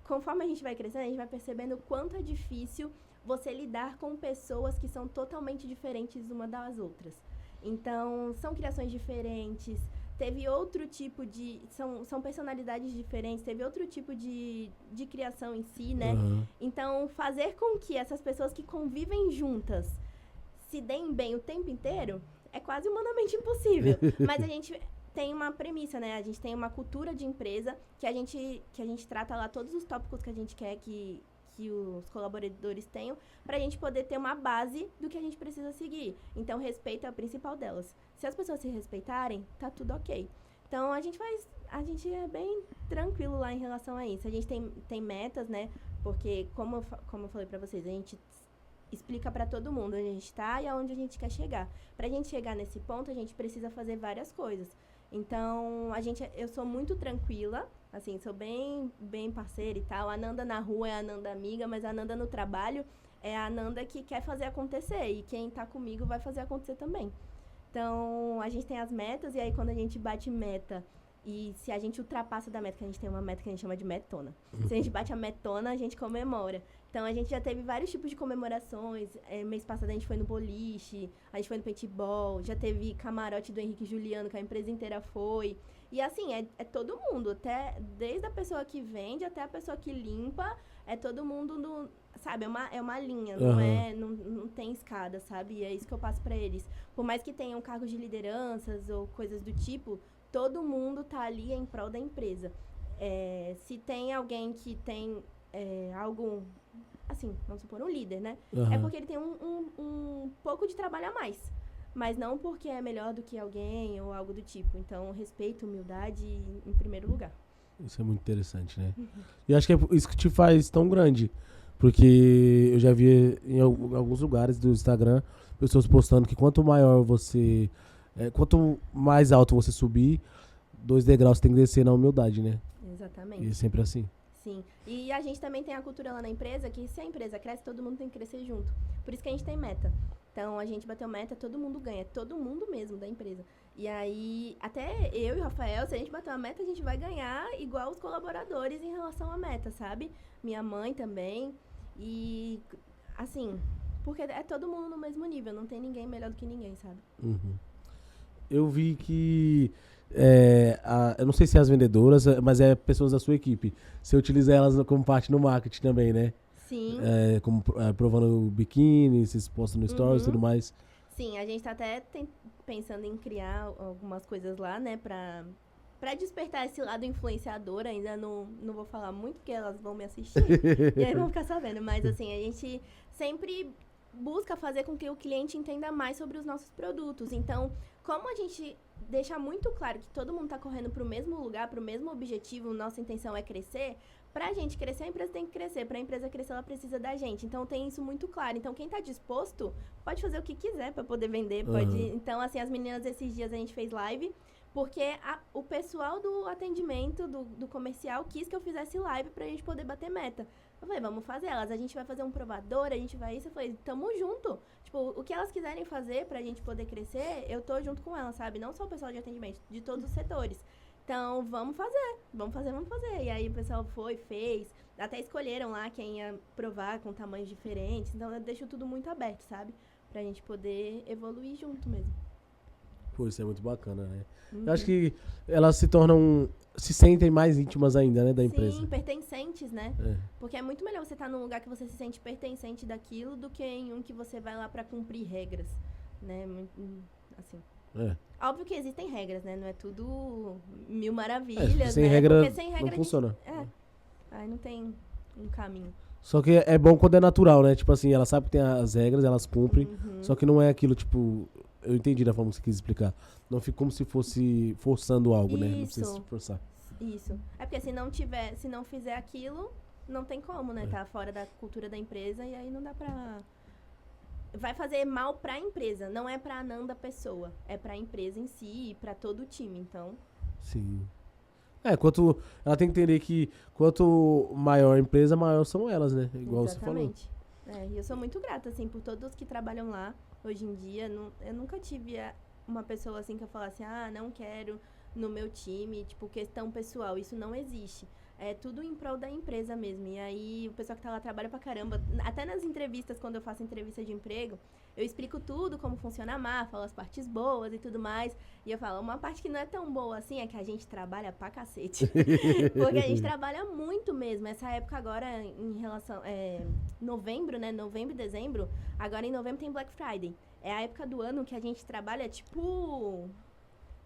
conforme a gente vai crescendo, a gente vai percebendo o quanto é difícil você lidar com pessoas que são totalmente diferentes uma das outras. Então, são criações diferentes, teve outro tipo são personalidades diferentes, teve outro tipo de criação em si, né? Então, fazer com que essas pessoas que convivem juntas se deem bem o tempo inteiro é quase humanamente impossível. Mas a gente tem uma premissa, né? A gente tem uma cultura de empresa que a gente trata lá todos os tópicos que a gente quer que os colaboradores tenham, pra gente poder ter uma base do que a gente precisa seguir. Então, respeito é a principal delas. Se as pessoas se respeitarem, tá tudo ok. Então, a gente é bem tranquilo lá em relação a isso. A gente tem metas, né? Porque, como eu falei pra vocês, a gente explica pra todo mundo onde a gente tá e aonde a gente quer chegar. Pra gente chegar nesse ponto, a gente precisa fazer várias coisas. Então, eu sou muito tranquila, assim, sou bem, bem parceira e tal. A Nanda na rua é a Nanda amiga, mas a Nanda no trabalho é a Nanda que quer fazer acontecer. E quem tá comigo vai fazer acontecer também. Então, a gente tem as metas e aí quando a gente bate meta e se a gente ultrapassa da meta, que a gente tem uma meta que a gente chama de metona. Se a gente bate a metona, a gente comemora. Então, a gente já teve vários tipos de comemorações. Mês passado a gente foi no boliche, a gente foi no paintball, já teve camarote do Henrique e Juliano, que a empresa inteira foi. E assim, é todo mundo, desde a pessoa que vende até a pessoa que limpa, é todo mundo, sabe? É uma linha, não tem escada, sabe? E é isso que eu passo pra eles. Por mais que tenham cargos de lideranças ou coisas do tipo, todo mundo tá ali em prol da empresa. Se tem alguém que tem algo, assim, vamos supor, um líder, né? É porque ele tem um pouco de trabalho a mais. Mas não porque é melhor do que alguém ou algo do tipo. Então, respeito, humildade em primeiro lugar. Isso é muito interessante, né? E acho que é isso que te faz tão grande. Porque eu já vi em alguns lugares do Instagram pessoas postando que quanto maior quanto mais alto você subir, 2 degraus você tem que descer na humildade, né? Exatamente. E é sempre assim. Sim. E a gente também tem a cultura lá na empresa que se a empresa cresce, todo mundo tem que crescer junto. Por isso que a gente tem meta. Então, a gente bateu meta, todo mundo ganha. Todo mundo mesmo da empresa. E aí, até eu e o Rafael, se a gente bater uma meta, a gente vai ganhar igual os colaboradores em relação à meta, sabe? Minha mãe também. E, assim, porque é todo mundo no mesmo nível. Não tem ninguém melhor do que ninguém, sabe? Uhum. Eu vi que, eu não sei se é as vendedoras, mas é pessoas da sua equipe. Você utiliza elas como parte no marketing também, né? Sim. Como provando o biquíni, vocês postam no stories e tudo mais. Sim, a gente tá até pensando em criar algumas coisas lá, né, pra despertar esse lado influenciador. Ainda não vou falar muito, porque elas vão me assistir, e aí vão ficar sabendo. Mas, assim, a gente sempre busca fazer com que o cliente entenda mais sobre os nossos produtos. Então, como a gente deixa muito claro que todo mundo tá correndo pro mesmo lugar, pro mesmo objetivo, nossa intenção é crescer, pra gente crescer, a empresa tem que crescer. Pra empresa crescer, ela precisa da gente. Então, tem isso muito claro. Então, quem tá disposto pode fazer o que quiser pra poder vender. Então, assim, as meninas, esses dias a gente fez live, porque o pessoal do atendimento, do comercial, quis que eu fizesse live pra gente poder bater meta. Eu falei, vamos fazer elas. A gente vai fazer um provador, a gente vai isso. Eu falei, tamo junto. Tipo, o que elas quiserem fazer pra gente poder crescer, eu tô junto com elas, sabe? Não só o pessoal de atendimento, de todos os setores. Então, vamos fazer. E aí o pessoal fez. Até escolheram lá quem ia provar com tamanhos diferentes. Então, eu deixo tudo muito aberto, sabe? Pra gente poder evoluir junto mesmo. Pô, isso é muito bacana, né? Eu acho que elas se sentem mais íntimas ainda, né, da empresa. Sim, pertencentes, né? É. Porque é muito melhor você estar num lugar que você se sente pertencente daquilo do que em um que você vai lá pra cumprir regras, né? Assim. Óbvio que existem regras, né? Não é tudo mil maravilhas, sem né? regra, porque sem regra não funciona. Aí não tem um caminho. Só que é bom quando é natural, né? Tipo assim, ela sabe que tem as regras, elas cumprem. Só que não é aquilo, tipo... Eu entendi da forma que você quis explicar. Não fica como se fosse forçando algo, né? Não precisa se forçar. Isso. É porque se não fizer aquilo, não tem como, né? Tá fora da cultura da empresa e aí não dá pra... Vai fazer mal pra empresa, não é pra Ananda pessoa. É pra empresa em si e pra todo o time, então... Sim. Ela tem que entender que quanto maior a empresa, maior são elas, né? Igual Exatamente. Você falou. E eu sou muito grata, assim, por todos que trabalham lá. Hoje em dia, eu nunca tive uma pessoa assim que eu falasse, não quero no meu time, tipo, questão pessoal. Isso não existe. É tudo em prol da empresa mesmo. E aí, o pessoal que tá lá trabalha pra caramba. Até nas entrevistas, quando eu faço entrevista de emprego, eu explico tudo, como funciona a MAR, falo as partes boas e tudo mais. E eu falo, uma parte que não é tão boa assim é que a gente trabalha pra cacete. Porque a gente trabalha muito mesmo. Essa época agora, em relação... novembro, né? Novembro e dezembro. Agora em novembro tem Black Friday. É a época do ano que a gente trabalha, tipo...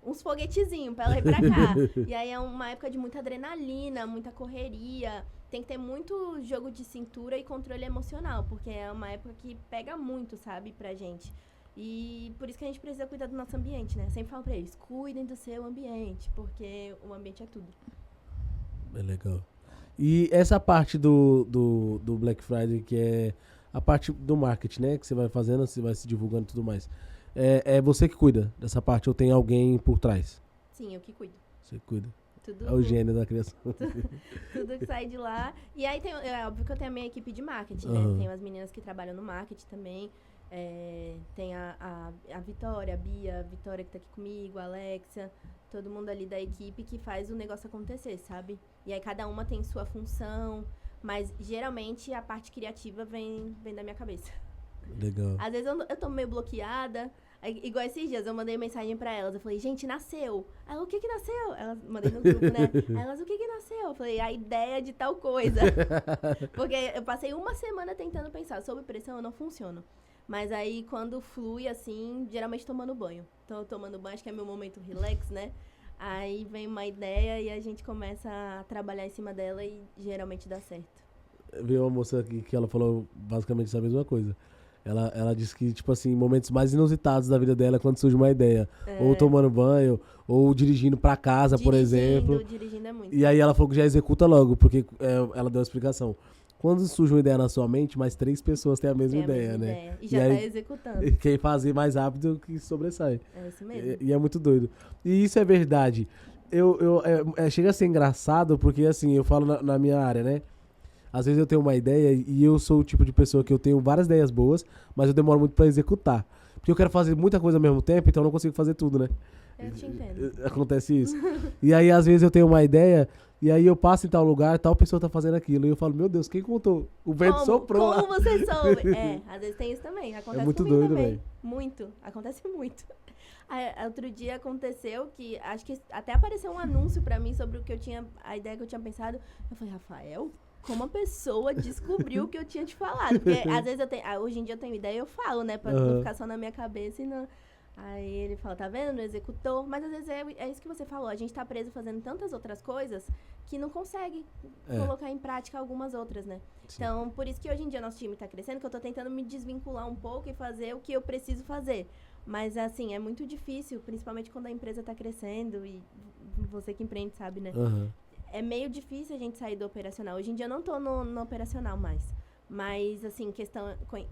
uns foguetezinhos pra ela ir pra cá. E aí é uma época de muita adrenalina, muita correria. Tem que ter muito jogo de cintura e controle emocional, porque é uma época que pega muito, sabe, pra gente. E por isso que a gente precisa cuidar do nosso ambiente, né? Sempre falo pra eles, cuidem do seu ambiente, porque o ambiente é tudo. É legal. E essa parte do Black Friday, que é a parte do marketing, né? Que você vai fazendo, você vai se divulgando e tudo mais. É você que cuida dessa parte ou tem alguém por trás? Sim, eu que cuido. Você cuida. Tudo, É o gênio da criação. tudo que sai de lá. E aí, é óbvio que eu tenho a minha equipe de marketing, né? Tenho as meninas que trabalham no marketing também. Tem a Vitória, a Bia, a Vitória que tá aqui comigo, a Alexia. Todo mundo ali da equipe que faz o negócio acontecer, sabe? E aí, cada uma tem sua função. Mas, geralmente, a parte criativa vem da minha cabeça. Legal. Às vezes eu tô meio bloqueada. Igual esses dias, eu mandei mensagem pra elas. Eu falei, gente, nasceu. Ela, o que nasceu? Elas mandei no grupo, né? Aí elas, o que nasceu? Eu falei, a ideia de tal coisa. Porque eu passei uma semana tentando pensar. Sob pressão eu não funciono. Mas aí, quando flui, assim, geralmente tomando banho. Então, eu tomando banho, acho que é meu momento relax, né? Aí vem uma ideia e a gente começa a trabalhar em cima dela e geralmente dá certo. Veio uma moça aqui que ela falou basicamente essa mesma coisa. Ela disse que, tipo assim, momentos mais inusitados da vida dela é quando surge uma ideia. Ou tomando banho, ou dirigindo pra casa, por exemplo. Dirigindo é muito. E aí ela falou que já executa logo, porque ela deu a explicação. Quando surge uma ideia na sua mente, mais 3 pessoas têm a mesma ideia, né? E já tá executando. Quem fazer mais rápido que sobressai. É isso mesmo. E é muito doido. E isso é verdade. Chega a ser engraçado, porque assim, eu falo na minha área, né? Às vezes eu tenho uma ideia e eu sou o tipo de pessoa que eu tenho várias ideias boas, mas eu demoro muito pra executar. Porque eu quero fazer muita coisa ao mesmo tempo, então eu não consigo fazer tudo, né? Eu te entendo. Acontece isso. E aí, às vezes, eu tenho uma ideia, e aí eu passo em tal lugar, tal pessoa tá fazendo aquilo. E eu falo, meu Deus, quem contou? O vento soprou lá. Como você soube? Às vezes tem isso também. Acontece muito comigo doido, também. velho. Muito. Acontece muito. Outro dia aconteceu que, acho que até apareceu um anúncio pra mim sobre a ideia que eu tinha pensado. Eu falei, Rafael, como a pessoa descobriu o que eu tinha te falado? Porque às vezes hoje em dia eu tenho ideia e eu falo, né? Pra não ficar só na minha cabeça e não... Aí ele fala, tá vendo? Não executou. Mas às vezes é isso que você falou. A gente tá preso fazendo tantas outras coisas que não consegue colocar em prática algumas outras, né? Sim. Então, por isso que hoje em dia nosso time tá crescendo, que eu tô tentando me desvincular um pouco e fazer o que eu preciso fazer. Mas, assim, é muito difícil, principalmente quando a empresa tá crescendo e você que empreende sabe, né? Uhum. É meio difícil a gente sair do operacional. Hoje em dia eu não tô no operacional mais. Mas, assim,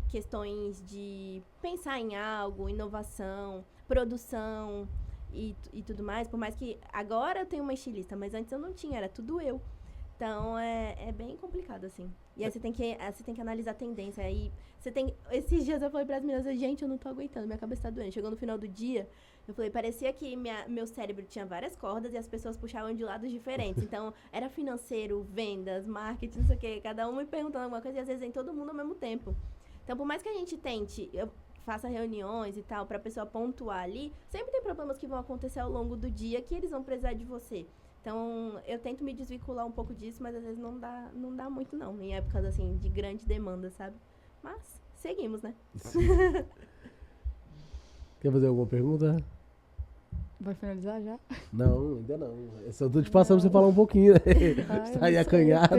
questões de pensar em algo, inovação, produção e tudo mais. Por mais que agora eu tenho uma estilista, mas antes eu não tinha, era tudo eu. Então, é bem complicado, assim. E aí você tem que analisar a tendência. Aí esses dias eu falei para as meninas, gente, eu não tô aguentando, minha cabeça tá doendo. Chegou no final do dia, eu falei, parecia que meu cérebro tinha várias cordas e as pessoas puxavam de lados diferentes. Então, era financeiro, vendas, marketing, não sei o quê. Cada um me perguntando alguma coisa e às vezes vem todo mundo ao mesmo tempo. Então, por mais que a gente tente, eu faça reuniões e tal, pra pessoa pontuar ali, sempre tem problemas que vão acontecer ao longo do dia que eles vão precisar de você. Então, eu tento me desvincular um pouco disso, mas às vezes não dá muito não, em épocas assim, de grande demanda, sabe? Mas, seguimos, né? Quer fazer alguma pergunta? Vai finalizar já? Não, ainda não. Eu só tô te passando pra você falar um pouquinho, né? Você tá aí acanhado.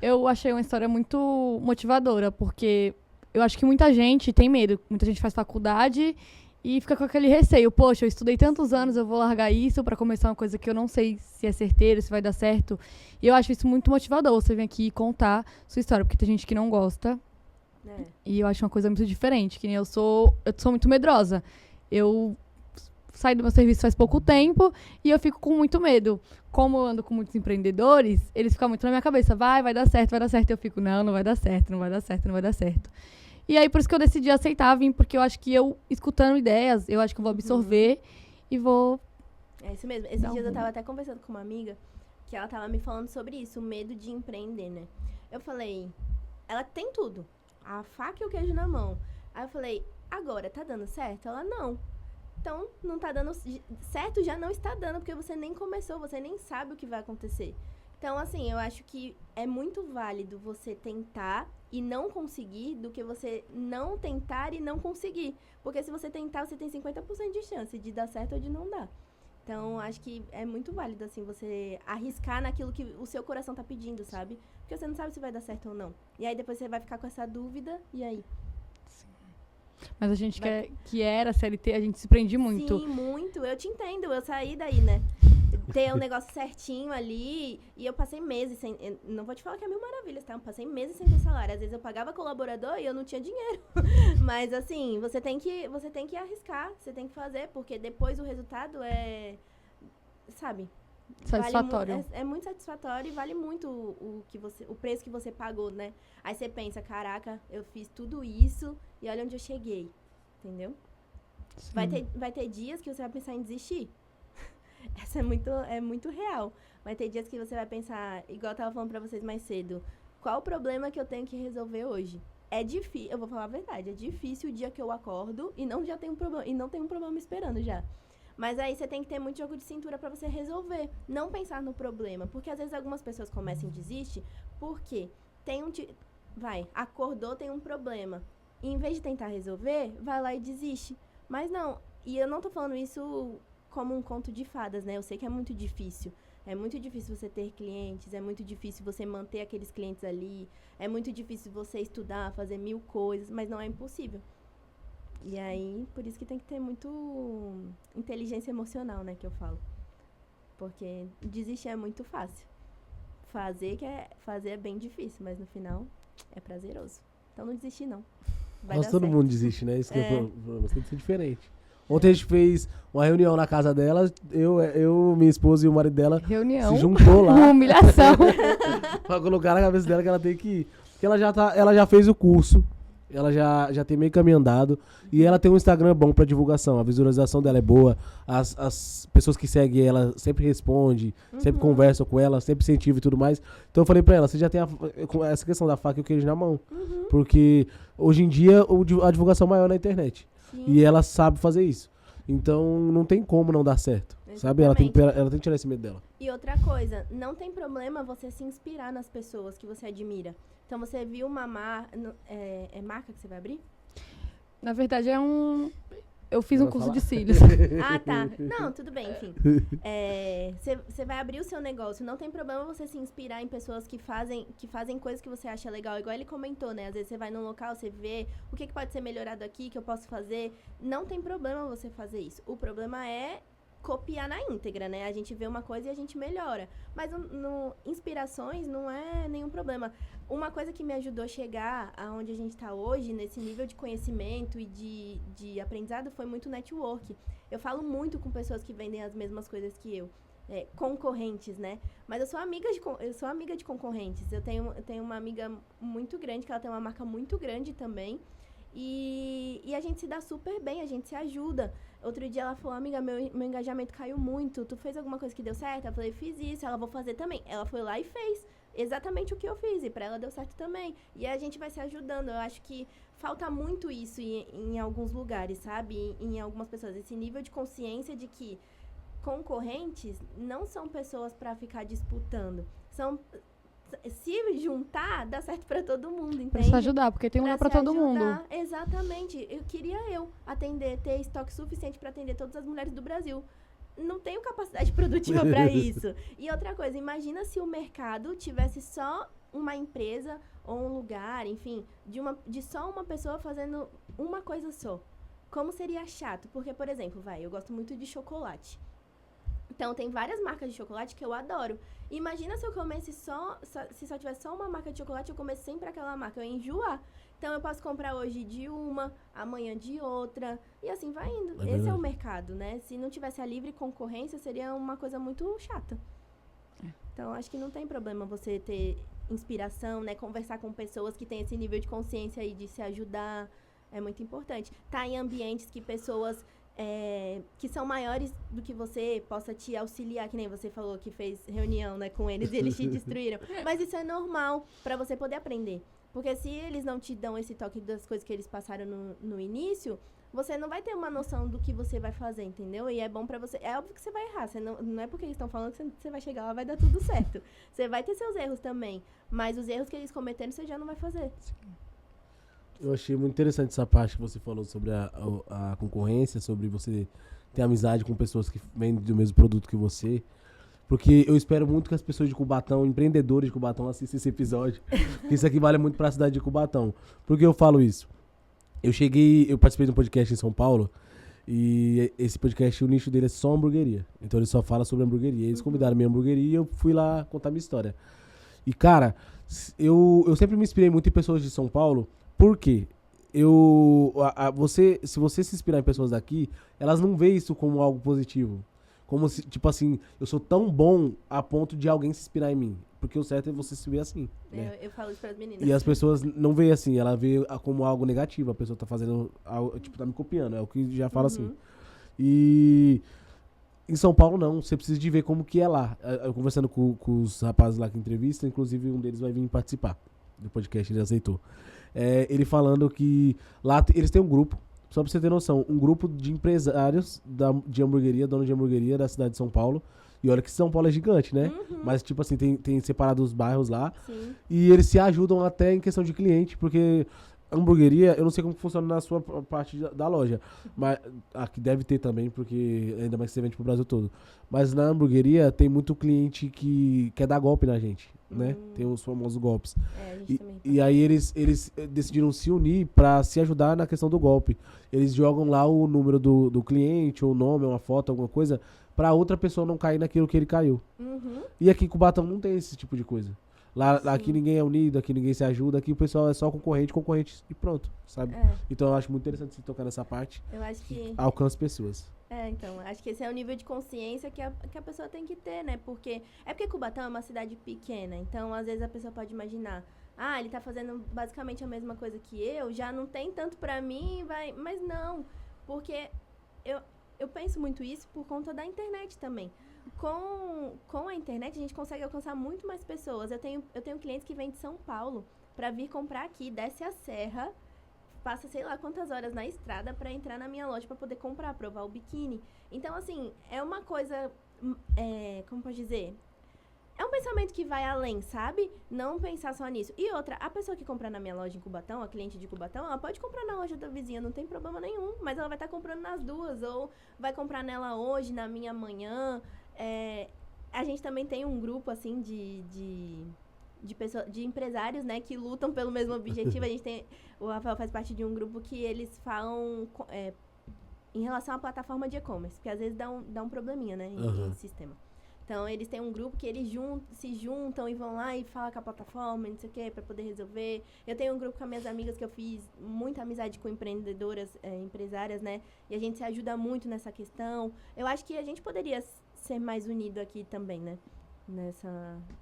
Eu achei uma história muito motivadora, porque eu acho que muita gente tem medo. Muita gente faz faculdade e fica com aquele receio. Poxa, eu estudei tantos anos, eu vou largar isso pra começar uma coisa que eu não sei se é certeiro, se vai dar certo. E eu acho isso muito motivador, você vir aqui contar sua história, porque tem gente que não gosta. E eu acho uma coisa muito diferente, que nem eu sou muito medrosa. Eu saí do meu serviço faz pouco tempo e eu fico com muito medo. Como eu ando com muitos empreendedores, eles ficam muito na minha cabeça. Vai dar certo, vai dar certo. E eu fico, não vai dar certo, não vai dar certo, não vai dar certo. E aí, por isso que eu decidi aceitar vir, porque eu acho que eu, escutando ideias, eu acho que eu vou absorver e vou... É isso mesmo. Esses dias eu tava até conversando com uma amiga, que ela tava me falando sobre isso, o medo de empreender, né? Eu falei, ela tem tudo, a faca e o queijo na mão. Aí eu falei, agora, tá dando certo? Ela, não. Então, não tá dando certo, já não está dando, porque você nem começou, você nem sabe o que vai acontecer. Então, assim, eu acho que é muito válido você tentar e não conseguir do que você não tentar e não conseguir. Porque se você tentar, você tem 50% de chance de dar certo ou de não dar. Então, acho que é muito válido, assim, você arriscar naquilo que o seu coração tá pedindo, sabe? Porque você não sabe se vai dar certo ou não. E aí, depois você vai ficar com essa dúvida, e aí? Mas a gente que era CLT, a gente se prende muito. Sim, muito. Eu te entendo. Eu saí daí, né? Ter um negócio certinho ali. E eu passei meses sem... Não vou te falar que é mil maravilhas, tá? Eu passei meses sem ter salário. Às vezes eu pagava colaborador e eu não tinha dinheiro. Mas, assim, você tem que arriscar. Você tem que fazer. Porque depois o resultado é... Sabe? Satisfatório. Vale, é muito satisfatório e vale muito o preço que você pagou, né? Aí você pensa, caraca, eu fiz tudo isso e olha onde eu cheguei. Entendeu? Vai ter dias que você vai pensar em desistir. Essa é muito real. Vai ter dias que você vai pensar, igual eu tava falando pra vocês mais cedo, qual o problema que eu tenho que resolver hoje? É difícil, eu vou falar a verdade, é difícil o dia que eu acordo e não tem um problema me esperando já. Mas aí você tem que ter muito jogo de cintura pra você resolver. Não pensar no problema. Porque às vezes algumas pessoas começam e desistem porque acordou, tem um problema. E em vez de tentar resolver, vai lá e desiste. Mas não, e eu não tô falando isso como um conto de fadas, né? Eu sei que é muito difícil. É muito difícil você ter clientes, é muito difícil você manter aqueles clientes ali, é muito difícil você estudar, fazer 1000 coisas, mas não é impossível. E aí, por isso que tem que ter muito inteligência emocional, né, que eu falo. Porque desistir é muito fácil. Fazer é bem difícil, mas no final é prazeroso. Então não desistir, não. Mas todo mundo desiste, né? Isso que é o problema. Tem que ser diferente. Ontem a gente fez uma reunião na casa dela, eu, minha esposa e o marido dela Reunião. se juntou lá. Uma humilhação. Pra colocar na cabeça dela que ela tem que ir. Porque ela já fez o curso, ela já tem meio caminho andado, e ela tem um Instagram bom pra divulgação, a visualização dela é boa, as pessoas que seguem ela sempre respondem, sempre conversam com ela, sempre incentivam e tudo mais. Então eu falei pra ela, você já tem essa questão da faca e o queijo na mão, porque hoje em dia a divulgação é maior na internet, Sim. e ela sabe fazer isso. Então não tem como não dar certo, sabe? Ela tem que tirar esse medo dela. E outra coisa, não tem problema você se inspirar nas pessoas que você admira. Então você viu uma é marca que você vai abrir? Na verdade, eu fiz um Vai curso falar? de cílios. Ah, tá. Não, tudo bem, enfim. Você vai abrir o seu negócio. Não tem problema você se inspirar em pessoas que fazem coisas que você acha legal. Igual ele comentou, né? Às vezes você vai num local, você vê o que pode ser melhorado aqui, que eu posso fazer. Não tem problema você fazer isso. O problema é copiar na íntegra, né? A gente vê uma coisa e a gente melhora. Mas inspirações não é nenhum problema. Uma coisa que me ajudou a chegar aonde a gente está hoje, nesse nível de conhecimento e de aprendizado, foi muito network. Eu falo muito com pessoas que vendem as mesmas coisas que eu. Concorrentes, né? Mas eu sou amiga de concorrentes. Eu tenho uma amiga muito grande, que ela tem uma marca muito grande também. E a gente se dá super bem, a gente se ajuda. Outro dia ela falou, amiga, meu engajamento caiu muito. Tu fez alguma coisa que deu certo? Eu falei, fiz isso, ela vou fazer também. Ela foi lá e fez exatamente o que eu fiz, e pra ela deu certo também. E a gente vai se ajudando. Eu acho que falta muito isso em alguns lugares, sabe? Em algumas pessoas. Esse nível de consciência de que concorrentes não são pessoas pra ficar disputando. Se juntar, dá certo pra todo mundo, entende? Pra se ajudar, porque tem lugar pra todo mundo. Exatamente. Eu queria ter estoque suficiente pra atender todas as mulheres do Brasil. Não tenho capacidade produtiva pra isso. E outra coisa, imagina se o mercado tivesse só uma empresa ou um lugar, enfim, de só uma pessoa fazendo uma coisa só. Como seria chato? Porque, por exemplo, eu gosto muito de chocolate. Então, tem várias marcas de chocolate que eu adoro. Imagina se eu comesse se só tivesse só uma marca de chocolate, eu comesse sempre aquela marca, eu ia enjoar. Então, eu posso comprar hoje de uma, amanhã de outra, e assim vai indo. Esse é o mercado, né? Se não tivesse a livre concorrência, seria uma coisa muito chata. Então, acho que não tem problema você ter inspiração, né? Conversar com pessoas que têm esse nível de consciência aí de se ajudar. É muito importante. Tá em ambientes que pessoas que são maiores do que você possa te auxiliar, que nem você falou que fez reunião, né, com eles e eles te destruíram. Mas isso é normal pra você poder aprender. Porque se eles não te dão esse toque das coisas que eles passaram no início, você não vai ter uma noção do que você vai fazer, entendeu? E é bom pra você. É óbvio que você vai errar. Você não é porque eles estão falando que você vai chegar lá e vai dar tudo certo. Você vai ter seus erros também. Mas os erros que eles cometeram, você já não vai fazer. Eu achei muito interessante essa parte que você falou sobre a concorrência, sobre você ter amizade com pessoas que vendem do mesmo produto que você. Porque eu espero muito que as pessoas de Cubatão, empreendedores de Cubatão, assistam esse episódio. Porque isso aqui vale muito pra cidade de Cubatão. Por que eu falo isso? Eu participei de um podcast em São Paulo, e esse podcast, o nicho dele é só hamburgueria. Então ele só fala sobre hamburgueria. Eles convidaram a minha hamburgueria e eu fui lá contar minha história. E cara, eu sempre me inspirei muito em pessoas de São Paulo. Por quê? Se você se inspirar em pessoas daqui, elas não veem isso como algo positivo. Como se, tipo assim, eu sou tão bom a ponto de alguém se inspirar em mim. Porque o certo é você se ver assim. Né? Eu falo isso pras meninas. E as pessoas não veem assim, ela vê como algo negativo. A pessoa tá fazendo algo, tipo, tá me copiando. É o que já fala assim. E em São Paulo não, você precisa de ver como que é lá. Eu conversando com os rapazes lá que entrevistam, inclusive um deles vai vir participar do podcast, ele aceitou. Ele falando que lá eles têm um grupo, só pra você ter noção, um grupo de empresários de hamburgueria, dono de hamburgueria da cidade de São Paulo. E olha que São Paulo é gigante, né? Mas, tipo assim, tem separado os bairros lá. Sim. E eles se ajudam até em questão de cliente, porque a hamburgueria, eu não sei como funciona na sua parte da loja, mas aqui deve ter também, porque ainda mais que você vende pro Brasil todo. Mas na hamburgueria tem muito cliente que quer dar golpe na gente, né? Tem os famosos golpes. A gente também. E aí eles decidiram se unir pra se ajudar na questão do golpe. Eles jogam lá o número do cliente, ou o nome, uma foto, alguma coisa, pra outra pessoa não cair naquilo que ele caiu. E aqui em Cubatão não tem esse tipo de coisa. Lá, Sim. aqui ninguém é unido, aqui ninguém se ajuda, aqui o pessoal é só concorrente e pronto, sabe? É, Então eu acho muito interessante você tocar nessa parte, eu acho que... alcança pessoas. Então, acho que esse é o nível de consciência que a pessoa tem que ter, né? Porque Cubatão é uma cidade pequena, então às vezes a pessoa pode imaginar, ele tá fazendo basicamente a mesma coisa que eu, já não tem tanto pra mim, mas não, porque eu penso muito isso por conta da internet também. Com a internet a gente consegue alcançar muito mais pessoas. Eu tenho clientes que vêm de São Paulo pra vir comprar aqui, desce a serra, passa sei lá quantas horas na estrada pra entrar na minha loja pra poder comprar, provar o biquíni. Então, assim, é uma coisa, como pode dizer? É um pensamento que vai além, sabe? Não pensar só nisso. E outra, a pessoa que compra na minha loja em Cubatão, a cliente de Cubatão, ela pode comprar na loja da vizinha, não tem problema nenhum. Mas ela vai estar comprando nas duas, ou vai comprar nela hoje, na minha amanhã. A gente também tem um grupo, assim, de empresários, né, que lutam pelo mesmo objetivo. O Rafael faz parte de um grupo que eles falam em relação à plataforma de e-commerce, porque às vezes dá um probleminha, né, em sistema. Então, eles têm um grupo que eles se juntam e vão lá e falam com a plataforma, não sei o quê, pra poder resolver. Eu tenho um grupo com as minhas amigas que eu fiz muita amizade com empreendedoras, empresárias, né, e a gente se ajuda muito nessa questão. Eu acho que a gente poderia ser mais unido aqui também, né,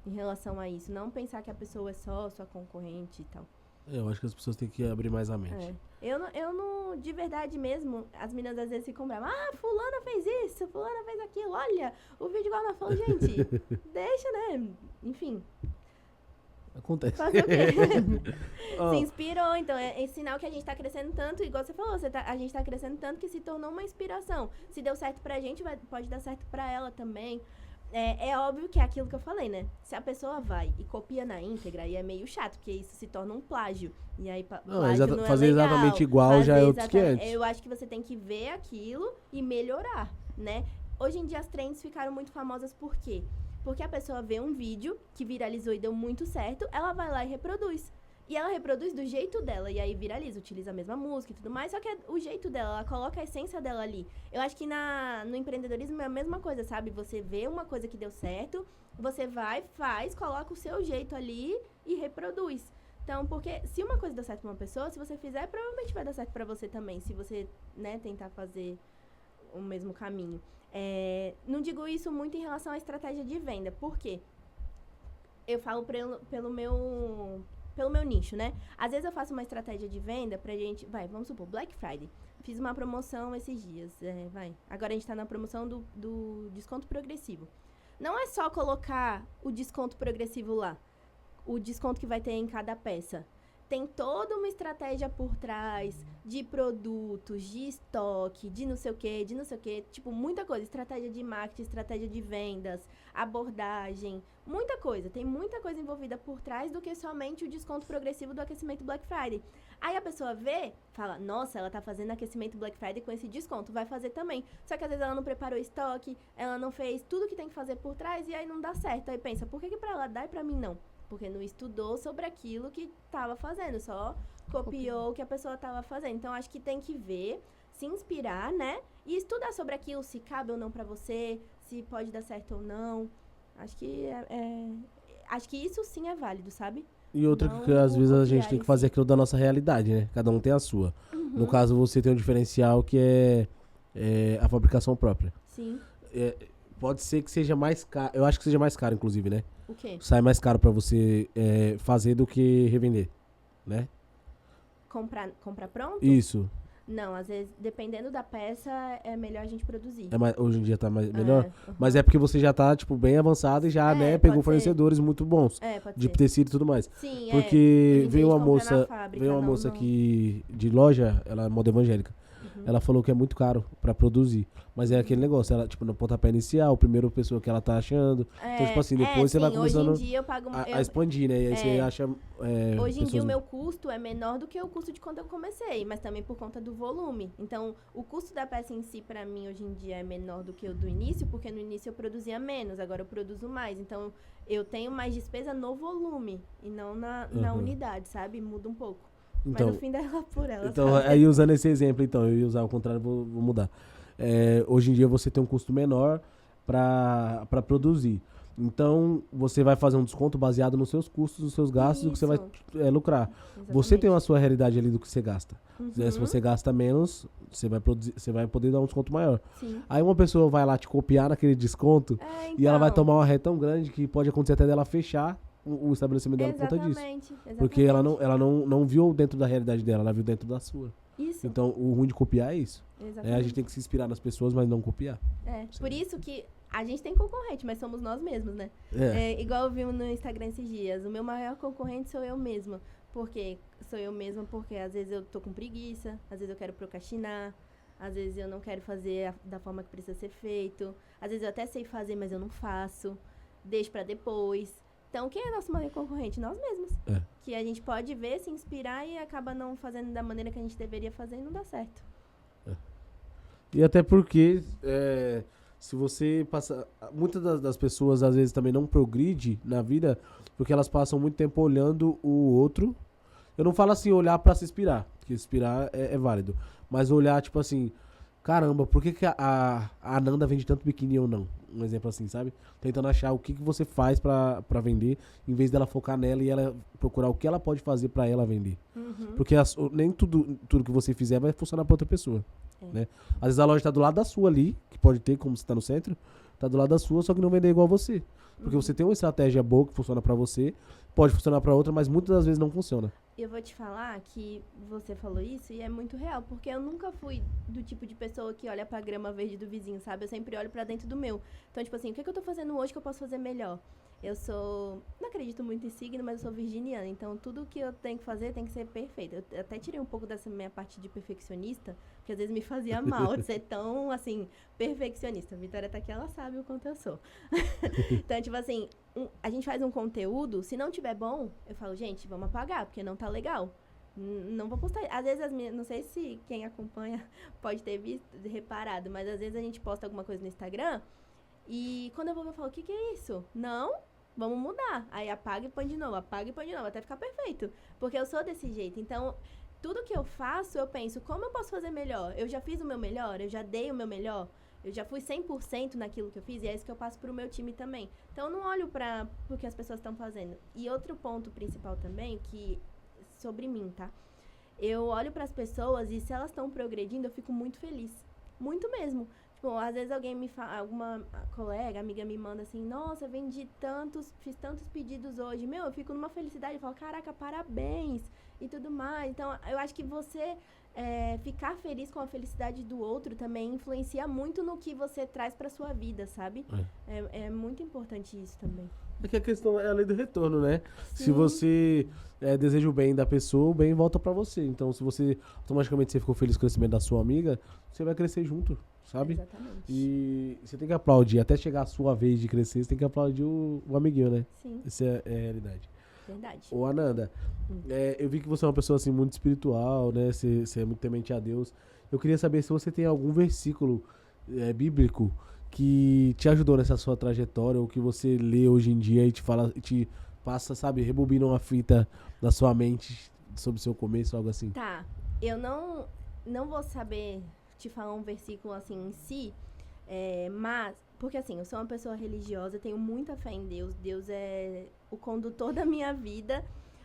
em relação a isso. Não pensar que a pessoa é só sua concorrente e tal. Eu acho que as pessoas têm que abrir mais a mente. Eu não, de verdade mesmo, as meninas às vezes ficam bravas. Fulana fez isso, fulana fez aquilo, olha, o vídeo igual ela falou, gente, deixa, né, enfim. Acontece. Fazer o quê? Se inspirou, então é sinal que a gente tá crescendo tanto, igual você falou, a gente tá crescendo tanto que se tornou uma inspiração. Se deu certo pra gente, pode dar certo pra ela também. É óbvio que é aquilo que eu falei, né? Se a pessoa vai e copia na íntegra, aí é meio chato, porque isso se torna um plágio. E aí, plágio não é fazer legal. exatamente igual já é outros 500. Eu acho que você tem que ver aquilo e melhorar, né? Hoje em dia as trends ficaram muito famosas por quê? Porque a pessoa vê um vídeo que viralizou e deu muito certo, ela vai lá e reproduz. E ela reproduz do jeito dela, e aí viraliza, utiliza a mesma música e tudo mais, só que é o jeito dela, ela coloca a essência dela ali. Eu acho que no empreendedorismo é a mesma coisa, sabe? Você vê uma coisa que deu certo, você vai, faz, coloca o seu jeito ali e reproduz. Então, porque se uma coisa deu certo pra uma pessoa, se você fizer, provavelmente vai dar certo pra você também, se você, né, tentar fazer o mesmo caminho. Não digo isso muito em relação à estratégia de venda, por quê? Eu falo pelo meu nicho, né? Às vezes eu faço uma estratégia de venda pra gente... vamos supor, Black Friday. Fiz uma promoção esses dias. Agora a gente tá na promoção do desconto progressivo. Não é só colocar o desconto progressivo lá. O desconto que vai ter em cada peça. Tem toda uma estratégia por trás de produtos, de estoque, de não sei o quê. Tipo, muita coisa. Estratégia de marketing, estratégia de vendas, abordagem, muita coisa. Tem muita coisa envolvida por trás do que somente o desconto progressivo do aquecimento Black Friday. Aí a pessoa vê, fala, nossa, ela tá fazendo aquecimento Black Friday com esse desconto, vai fazer também. Só que às vezes ela não preparou estoque, ela não fez tudo que tem que fazer por trás e aí não dá certo. Aí pensa, por que pra ela dá e pra mim não? Porque não estudou sobre aquilo que estava fazendo, só copiou o que a pessoa estava fazendo. Então, acho que tem que ver, se inspirar, né? E estudar sobre aquilo, se cabe ou não pra você, se pode dar certo ou não. Acho que acho que isso sim é válido, sabe? E outra Não que às vezes a gente copiar tem que em fazer si. aquilo da nossa realidade, né? Cada um tem a sua. No caso, você tem um diferencial que é a fabricação própria. Sim. Pode ser que seja mais caro. Eu acho que seja mais caro, inclusive, né? O quê? Sai mais caro pra você fazer do que revender, né? Comprar pronto? Isso. Não, às vezes, dependendo da peça, é melhor a gente produzir. Hoje em dia tá melhor. Uhum. Mas é porque você já tá, tipo, bem avançado e já, né, pegou pode ser. fornecedores muito bons. Pode De ser. tecido e tudo mais. Sim, Porque Hoje em dia veio a uma gente compra na moça, fábrica, veio uma não moça no- aqui de loja, ela é moda evangélica. Ela falou que é muito caro pra produzir. Mas é aquele negócio, ela, tipo, no pontapé inicial, primeira pessoa que ela tá achando. Então, tipo assim, depois você vai começando Hoje em dia eu pago... a expandir, né? E aí você acha. Hoje em dia pessoas- o meu custo é menor do que o custo de quando eu comecei, mas também por conta do volume. Então, o custo da peça em si, pra mim, hoje em dia é menor do que o do início, porque no início eu produzia menos, agora eu produzo mais. Então, eu tenho mais despesa no volume e não na unidade, sabe? Muda um pouco. Mas Então, no fim dela por ela. então sabe? aí usando esse exemplo, então, eu ia usar o contrário, vou mudar. Hoje em dia você tem um custo menor pra produzir. Então, você vai fazer um desconto baseado nos seus custos, nos seus gastos, do que você vai lucrar. Exatamente. Você tem a sua realidade ali do que você gasta. Uhum. Se você gasta menos, você vai poder dar um desconto maior. Sim. Aí uma pessoa vai lá te copiar naquele desconto e ela vai tomar uma ré tão grande que pode acontecer até dela fechar o estabelecimento dela por conta disso. Exatamente. Porque ela não viu dentro da realidade dela, ela viu dentro da sua. Isso. Então, o ruim de copiar é isso. Exatamente. A gente tem que se inspirar nas pessoas, mas não copiar. Por isso que a gente tem concorrente, mas somos nós mesmos, né? Igual eu vi no Instagram esses dias, o meu maior concorrente sou eu mesma. Por quê? Sou eu mesma porque às vezes eu tô com preguiça, às vezes eu quero procrastinar, às vezes eu não quero fazer da forma que precisa ser feito, às vezes eu até sei fazer, mas eu não faço, deixo pra depois. Então, quem é nosso maior concorrente? Nós mesmos. Que a gente pode ver, se inspirar e acaba não fazendo da maneira que a gente deveria fazer e não dá certo. E até porque, se você passa... Muitas das pessoas, às vezes, também não progride na vida porque elas passam muito tempo olhando o outro. Eu não falo assim, olhar pra se inspirar, porque inspirar é válido. Mas olhar, tipo assim, caramba, por que a Nanda vende tanto biquíni e eu não? Um exemplo assim, sabe? Tentando achar o que você faz pra vender, em vez dela focar nela e ela procurar o que ela pode fazer pra ela vender. Uhum. Porque nem tudo que você fizer vai funcionar pra outra pessoa. Né? Às vezes a loja tá do lado da sua ali, que pode ter, como você tá no centro, tá do lado da sua, só que não vender igual você. Porque você tem uma estratégia boa que funciona pra você, pode funcionar pra outra, mas muitas das vezes não funciona. Eu vou te falar que você falou isso e é muito real, porque eu nunca fui do tipo de pessoa que olha pra grama verde do vizinho, sabe? Eu sempre olho pra dentro do meu. Então, tipo assim, o que eu tô fazendo hoje que eu posso fazer melhor? Eu sou... Não acredito muito em signo, mas eu sou virginiana. Então, tudo que eu tenho que fazer tem que ser perfeito. Eu até tirei um pouco dessa minha parte de perfeccionista, porque às vezes me fazia mal de ser tão, assim, perfeccionista. A Vitória tá aqui, ela sabe o quanto eu sou. Então, tipo assim, a gente faz um conteúdo, se não tiver bom, eu falo, gente, vamos apagar, porque não tá legal. Não vou postar. Às vezes, não sei se quem acompanha pode ter visto, reparado, mas às vezes a gente posta alguma coisa no Instagram e quando eu vou ver, eu falo, o que é isso? Não, vamos mudar. Aí apaga e põe de novo, até ficar perfeito. Porque eu sou desse jeito. Então, tudo que eu faço, eu penso, como eu posso fazer melhor? Eu já fiz o meu melhor? Eu já dei o meu melhor? Eu já fui 100% naquilo que eu fiz? E é isso que eu passo pro meu time também. Então, eu não olho para o que as pessoas estão fazendo. E outro ponto principal também, que sobre mim, tá? Eu olho para as pessoas e se elas estão progredindo, eu fico muito feliz. Muito mesmo. Tipo, às vezes alguém me fala, alguma colega, amiga me manda assim, nossa, fiz tantos pedidos hoje. Meu, eu fico numa felicidade, eu falo, caraca, parabéns e tudo mais. Então, eu acho que você ficar feliz com a felicidade do outro também influencia muito no que você traz pra sua vida, sabe? É muito importante isso também. É que a questão é a lei do retorno, né? Sim. Se você deseja o bem da pessoa, o bem volta pra você. Então, se você automaticamente você ficou feliz com o crescimento da sua amiga, você vai crescer junto, sabe? Exatamente. E você tem que aplaudir. Até chegar a sua vez de crescer, você tem que aplaudir o amiguinho, né? Sim. Essa é a realidade. Verdade. Ô, Ananda, eu vi que você é uma pessoa assim muito espiritual, né? Você é muito temente a Deus. Eu queria saber se você tem algum versículo bíblico que te ajudou nessa sua trajetória, ou que você lê hoje em dia e te passa, sabe, rebobina uma fita na sua mente sobre o seu começo, algo assim. Tá, eu não vou saber te falar um versículo assim em si, mas, porque assim, eu sou uma pessoa religiosa, tenho muita fé em Deus, Deus é o condutor da minha vida,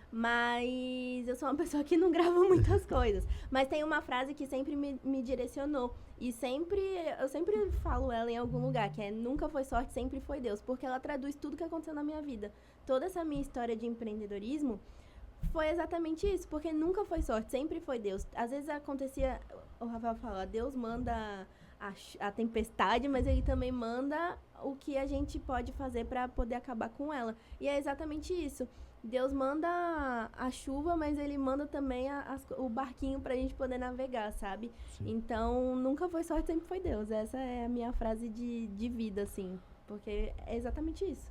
mas eu sou uma pessoa que não grava muitas coisas. Mas tem uma frase que sempre me direcionou. E eu sempre falo ela em algum lugar, que é nunca foi sorte, sempre foi Deus. Porque ela traduz tudo que aconteceu na minha vida. Toda essa minha história de empreendedorismo foi exatamente isso. Porque nunca foi sorte, sempre foi Deus. Às vezes acontecia, o Rafael fala, Deus manda a tempestade, mas ele também manda o que a gente pode fazer para poder acabar com ela. E é exatamente isso. Deus manda a chuva, mas ele manda também o barquinho pra gente poder navegar, sabe? Sim. Então, nunca foi sorte, sempre foi Deus. Essa é a minha frase de vida, assim. Porque é exatamente isso.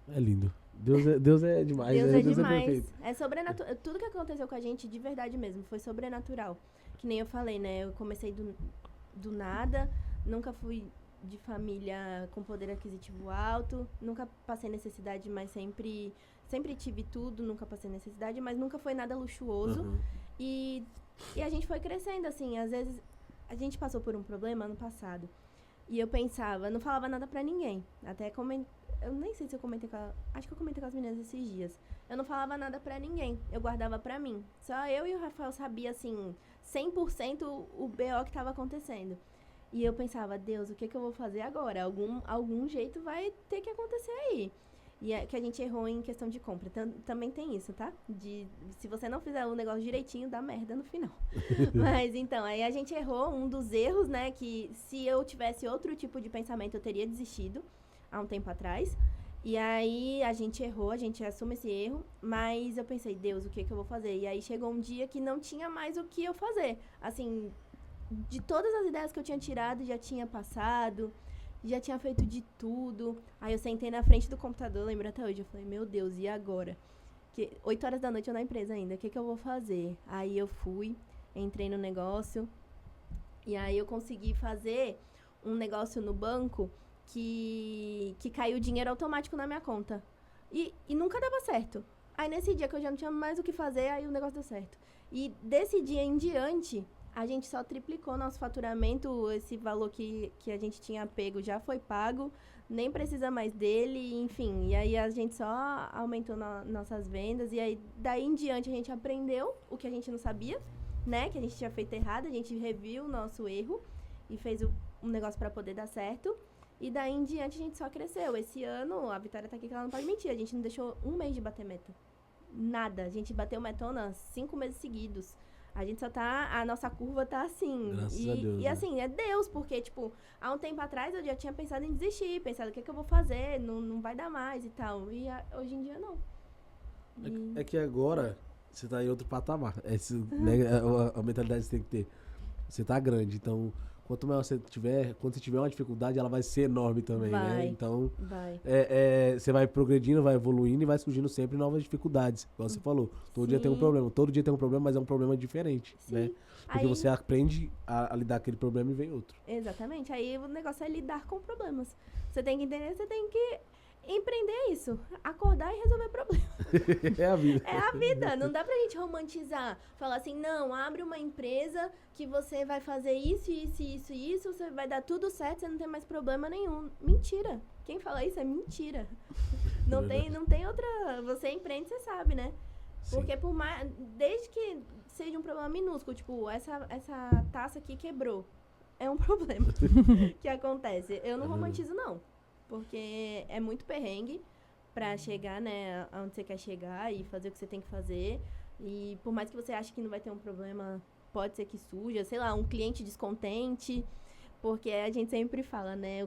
É lindo. Deus é demais. Deus é Deus demais. É perfeito. É sobrenatural. Tudo que aconteceu com a gente, de verdade mesmo, foi sobrenatural. Que nem eu falei, né? Eu comecei do nada, nunca fui de família com poder aquisitivo alto, nunca passei necessidade, mas sempre tive tudo, nunca passei necessidade, mas nunca foi nada luxuoso. Uhum. E a gente foi crescendo, assim, às vezes a gente passou por um problema ano passado. E eu pensava, não falava nada pra ninguém. Até Eu nem sei se eu comentei acho que eu comentei com as meninas esses dias. Eu não falava nada pra ninguém. Eu guardava pra mim. Só eu e o Rafael sabia, assim, 100% o BO que tava acontecendo. E eu pensava, Deus, o que eu vou fazer agora? Algum jeito vai ter que acontecer aí. E é que a gente errou em questão de compra. Também tem isso, tá? Se você não fizer o negócio direitinho, dá merda no final. Mas então, aí a gente errou. Um dos erros, né? Que se eu tivesse outro tipo de pensamento, eu teria desistido há um tempo atrás. E aí a gente errou, a gente assume esse erro. Mas eu pensei, Deus, o que eu vou fazer? E aí chegou um dia que não tinha mais o que eu fazer. Assim, de todas as ideias que eu tinha tirado, já tinha passado. Já tinha feito de tudo. Aí eu sentei na frente do computador, lembro até hoje. Eu falei, meu Deus, e agora? 8 horas da noite eu na empresa ainda. O que eu vou fazer? Aí eu fui, entrei no negócio. E aí eu consegui fazer um negócio no banco que caiu dinheiro automático na minha conta. E nunca dava certo. Aí nesse dia que eu já não tinha mais o que fazer, aí o negócio deu certo. E desse dia em diante, a gente só triplicou nosso faturamento, esse valor que a gente tinha pego já foi pago, nem precisa mais dele, enfim. E aí a gente só aumentou nossas vendas, e aí daí em diante a gente aprendeu o que a gente não sabia, né? Que a gente tinha feito errado, a gente reviu o nosso erro e fez um negócio para poder dar certo. E daí em diante a gente só cresceu. Esse ano, a Vitória tá aqui que ela não pode mentir, a gente não deixou um mês de bater meta. Nada. A gente bateu metona 5 meses seguidos. A gente só tá... A nossa curva tá assim. Graças a Deus, e né? assim, é Deus, porque, tipo, há um tempo atrás eu já tinha pensado em desistir, pensado o que eu vou fazer, não vai dar mais e tal. E hoje em dia não. É que agora você tá em outro patamar. Né, a mentalidade que você tem que ter. Você tá grande, então quanto maior você tiver, quando você tiver uma dificuldade, ela vai ser enorme também, né? Vai. Então, Vai. você vai progredindo, vai evoluindo e vai surgindo sempre novas dificuldades. Como você falou, todo dia tem um Sim. problema. Todo dia tem um problema, mas é um problema diferente, Sim. né? Porque Aí- você aprende a lidar com aquele problema e vem outro. Exatamente. Aí o negócio é lidar com problemas. Você tem que entender, você tem que empreender isso. Acordar e resolver problemas. É a vida. É a vida. Não dá pra gente romantizar. Falar assim, não, abre uma empresa que você vai fazer isso, isso, isso, isso, você vai dar tudo certo, você não tem mais problema nenhum. Mentira. Quem fala isso é mentira. Não tem outra... Você empreende, você sabe, né? Sim. Porque por mais... Desde que seja um problema minúsculo, tipo, essa taça aqui quebrou. É um problema que acontece. Eu não romantizo, não. Porque é muito perrengue pra chegar, né, aonde você quer chegar e fazer o que você tem que fazer. E por mais que você ache que não vai ter um problema, pode ser que surja, sei lá, um cliente descontente. Porque a gente sempre fala, né,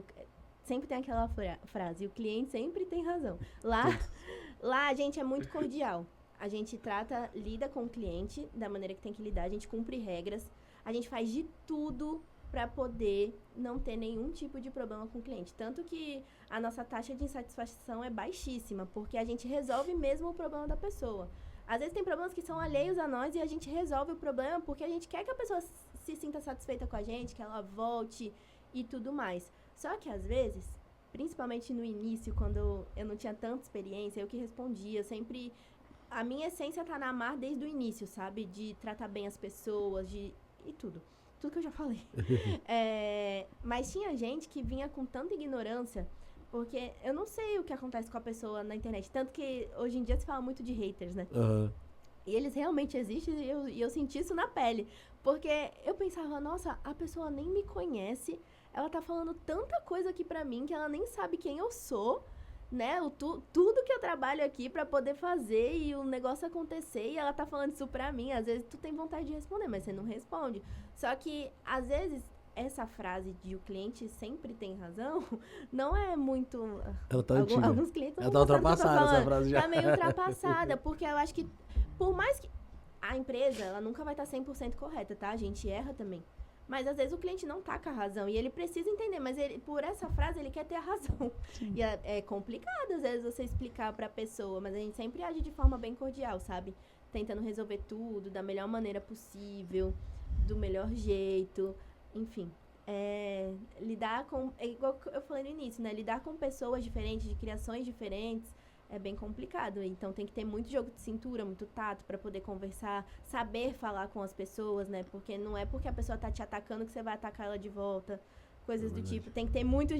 sempre tem aquela frase, o cliente sempre tem razão. Lá a gente é muito cordial. A gente lida com o cliente da maneira que tem que lidar, a gente cumpre regras, a gente faz de tudo para poder não ter nenhum tipo de problema com o cliente. Tanto que a nossa taxa de insatisfação é baixíssima, porque a gente resolve mesmo o problema da pessoa. Às vezes tem problemas que são alheios a nós e a gente resolve o problema porque a gente quer que a pessoa se sinta satisfeita com a gente, que ela volte e tudo mais. Só que às vezes, principalmente no início, quando eu não tinha tanta experiência, eu que respondia, sempre... A minha essência tá na Mar desde o início, sabe? De tratar bem as pessoas, e tudo. Tudo que eu já falei. Mas tinha gente que vinha com tanta ignorância, porque eu não sei o que acontece com a pessoa na internet. Tanto que hoje em dia se fala muito de haters, né? Aham. E eles realmente existem e eu senti isso na pele. Porque eu pensava, nossa, a pessoa nem me conhece, ela tá falando tanta coisa aqui pra mim que ela nem sabe quem eu sou, né? Tudo que eu trabalho aqui pra poder fazer e o negócio acontecer e ela tá falando isso pra mim. Às vezes tu tem vontade de responder, mas você não responde. Só que, às vezes, essa frase de o cliente sempre tem razão, não é muito... Ela tá antiga. Alguns clientes Ela não tá gostam do que eu tô ultrapassada essa falando. frase já. Tá meio ultrapassada, porque eu acho que, por mais que a empresa, ela nunca vai estar 100% correta, tá? A gente erra também. Mas às vezes o cliente não tá com a razão e ele precisa entender, mas ele, por essa frase ele quer ter a razão. Sim. E é complicado às vezes você explicar pra pessoa, mas a gente sempre age de forma bem cordial, sabe? Tentando resolver tudo da melhor maneira possível, do melhor jeito, enfim. Lidar com, é igual eu falei no início, né? Lidar com pessoas diferentes, de criações diferentes, é bem complicado. Então tem que ter muito jogo de cintura, muito tato pra poder conversar, saber falar com as pessoas, né? Porque não é porque a pessoa tá te atacando que você vai atacar ela de volta, coisas do tipo. Tem que ter muito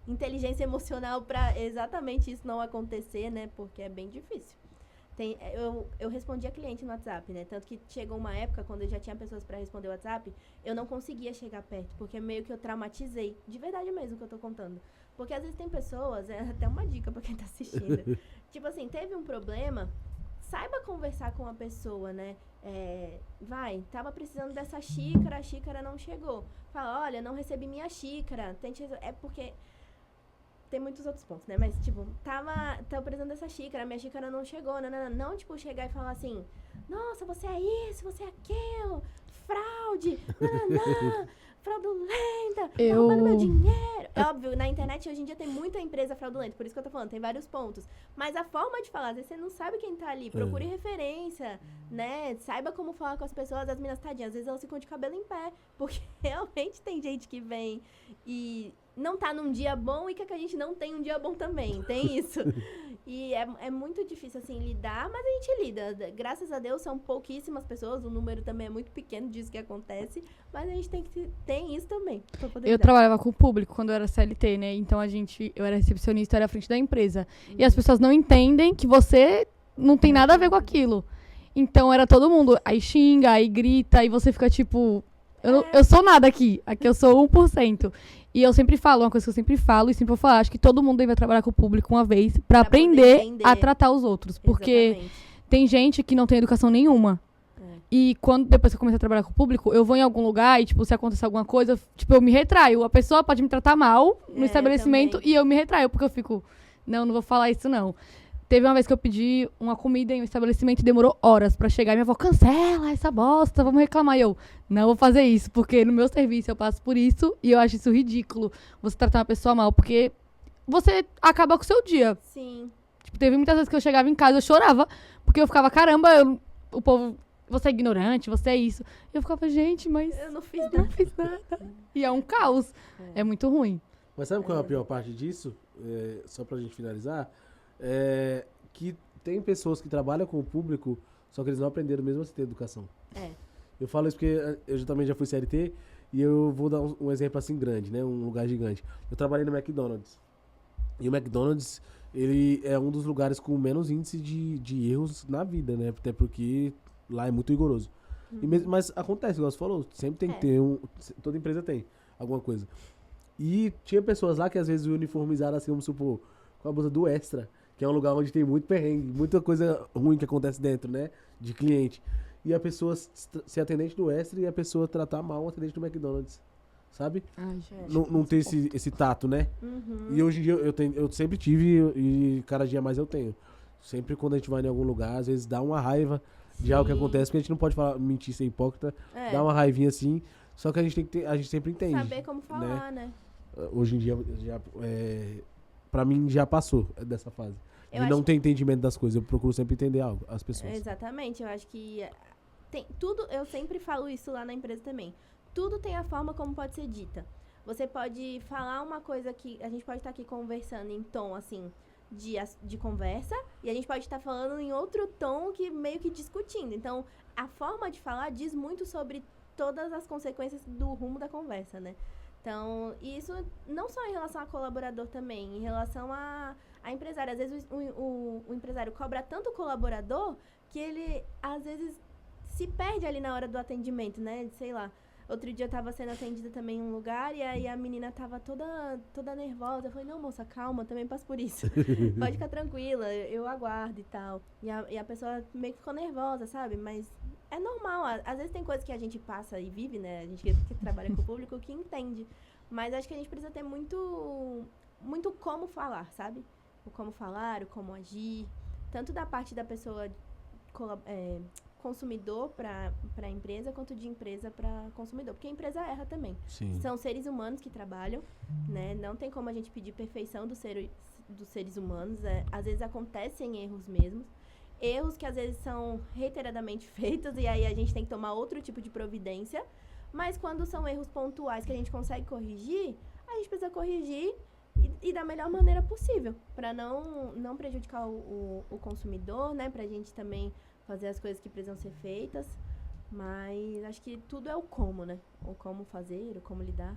inteligência emocional pra exatamente isso não acontecer, né? Porque é bem difícil. Eu respondi a cliente no WhatsApp, né? Tanto que chegou uma época, quando eu já tinha pessoas pra responder o WhatsApp, eu não conseguia chegar perto, porque meio que eu traumatizei. De verdade mesmo que eu tô contando. Porque às vezes tem pessoas, é até uma dica pra quem tá assistindo. Tipo assim, teve um problema, saiba conversar com a pessoa, né? Tava precisando dessa xícara, a xícara não chegou. Fala, olha, não recebi minha xícara. É porque... Tem muitos outros pontos, né? Mas, tipo, tava precisando dessa xícara, minha xícara não chegou. Não, tipo, chegar e falar assim, nossa, você é isso, você é aquilo, fraude, fraudulenta, tá roubando meu dinheiro. É óbvio, na internet hoje em dia tem muita empresa fraudulenta, por isso que eu tô falando, tem vários pontos. Mas a forma de falar, às vezes você não sabe quem tá ali, procure referência, né? Saiba como falar com as pessoas, as meninas tadinhas, às vezes elas ficam de cabelo em pé, porque realmente tem gente que vem e não tá num dia bom e quer que a gente não tenha um dia bom também, tem isso. E é muito difícil, assim, lidar, mas a gente lida. Graças a Deus, são pouquíssimas pessoas, o número também é muito pequeno disso que acontece, mas a gente tem isso também. Pra poder Eu lidar. trabalhava com o público quando eu era CLT, né? Então eu era recepcionista, eu era à frente da empresa. E as pessoas não entendem que você não tem nada a ver com aquilo. Então era todo mundo, aí xinga, aí grita, aí você fica tipo... Eu sou nada aqui eu sou 1%. E eu sempre falo, uma coisa que eu sempre falo e sempre vou falar, acho que todo mundo deve trabalhar com o público uma vez pra aprender a tratar os outros. Porque Exatamente. tem gente que não tem educação nenhuma. E depois que eu comecei a trabalhar com o público, eu vou em algum lugar e, tipo, se acontecer alguma coisa, tipo, eu me retraio. A pessoa pode me tratar mal no estabelecimento e eu me retraio, porque eu fico, não vou falar isso, não. Teve uma vez que eu pedi uma comida em um estabelecimento e demorou horas pra chegar. E minha avó, cancela essa bosta, vamos reclamar. E eu, não vou fazer isso, porque no meu serviço eu passo por isso e eu acho isso ridículo. Você tratar uma pessoa mal, porque você acaba com o seu dia. Sim. Tipo, teve muitas vezes que eu chegava em casa, eu chorava, porque eu ficava, caramba, o povo, você é ignorante, você é isso. E eu ficava, gente, mas Eu não fiz eu nada. não fiz nada. E é um caos. É muito ruim. Mas sabe qual é a pior parte disso? Só pra gente finalizar. Que tem pessoas que trabalham com o público, só que eles não aprenderam mesmo assim ter educação. Eu falo isso porque eu também já fui CLT e eu vou dar um exemplo assim grande, né? Um lugar gigante. Eu trabalhei no McDonald's. E o McDonald's, ele é um dos lugares com menos índice de erros na vida, né? Até porque lá é muito rigoroso. Mas acontece, igual você falou, sempre tem que ter toda empresa tem alguma coisa. E tinha pessoas lá que às vezes uniformizaram assim, vamos supor, com a blusa do Extra, que é um lugar onde tem muito perrengue, muita coisa ruim que acontece dentro, né? De cliente. E a pessoa ser atendente do Extra e a pessoa tratar mal o atendente do McDonald's. Sabe? Ai, gente. Não ter esse tato, né? E hoje em dia eu sempre tive e cada dia mais eu tenho. Sempre quando a gente vai em algum lugar, às vezes dá uma raiva de algo que acontece, porque a gente não pode mentir, ser hipócrita, dá uma raivinha assim, só que a gente tem que ter, a gente sempre entende. Saber como falar, né? Hoje em dia, pra mim, já passou dessa fase. Eu De não acho- ter entendimento das coisas, eu procuro sempre entender as pessoas. Exatamente, eu acho que tem tudo, eu sempre falo isso lá na empresa também. Tudo tem a forma como pode ser dita. Você pode falar uma coisa que a gente pode estar aqui conversando em tom assim de conversa e a gente pode estar falando em outro tom que meio que discutindo. Então, a forma de falar diz muito sobre todas as consequências do rumo da conversa, né? Então, e isso não só em relação a colaborador também, em relação a empresário. Às vezes o empresário cobra tanto o colaborador que ele, às vezes, se perde ali na hora do atendimento, né? Sei lá. Outro dia eu tava sendo atendida também em um lugar e aí a menina tava toda nervosa. Eu falei, não, moça, calma, eu também passo por isso. Pode ficar tranquila, eu aguardo e tal. E a pessoa meio que ficou nervosa, sabe? Mas é normal. Às vezes tem coisas que a gente passa e vive, né? A gente que trabalha com o público que entende. Mas acho que a gente precisa ter muito como falar, sabe? O como falar, o como agir. Tanto da parte da pessoa consumidor para a empresa, quanto de empresa para consumidor. Porque a empresa erra também. Sim. São seres humanos que trabalham, né? Não tem como a gente pedir perfeição dos seres humanos. Às vezes acontecem erros mesmo. Erros que às vezes são reiteradamente feitos e aí a gente tem que tomar outro tipo de providência. Mas quando são erros pontuais que a gente consegue corrigir, a gente precisa corrigir e da melhor maneira possível, para não prejudicar o consumidor, né? Pra gente também fazer as coisas que precisam ser feitas. Mas acho que tudo é o como, né? O como fazer, o como lidar.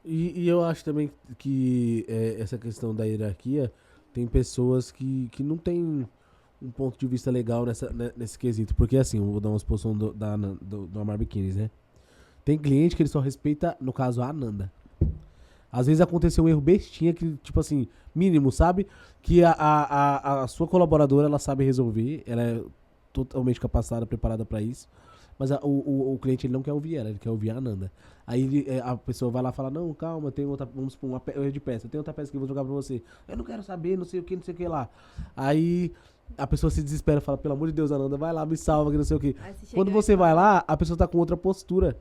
E eu acho também que essa questão da hierarquia, tem pessoas que não têm um ponto de vista legal nesse quesito. Porque assim, eu vou dar uma exposição do Amar Biquínis, né? Tem cliente que ele só respeita, no caso, a Ananda. Às vezes aconteceu um erro bestinha que, tipo assim, mínimo, sabe? Que a sua colaboradora, ela sabe resolver, ela é totalmente capacitada, preparada pra isso. Mas o cliente, ele não quer ouvir ela, ele quer ouvir a Ananda. Aí a pessoa vai lá e fala, não, calma, tem outra, vamos supor, erro de peça, tem outra peça que eu vou jogar pra você. Eu não quero saber, não sei o que lá. Aí a pessoa se desespera, fala, pelo amor de Deus, Ananda, vai lá, me salva, que não sei o que. Quando você vai lá, a pessoa tá com outra postura.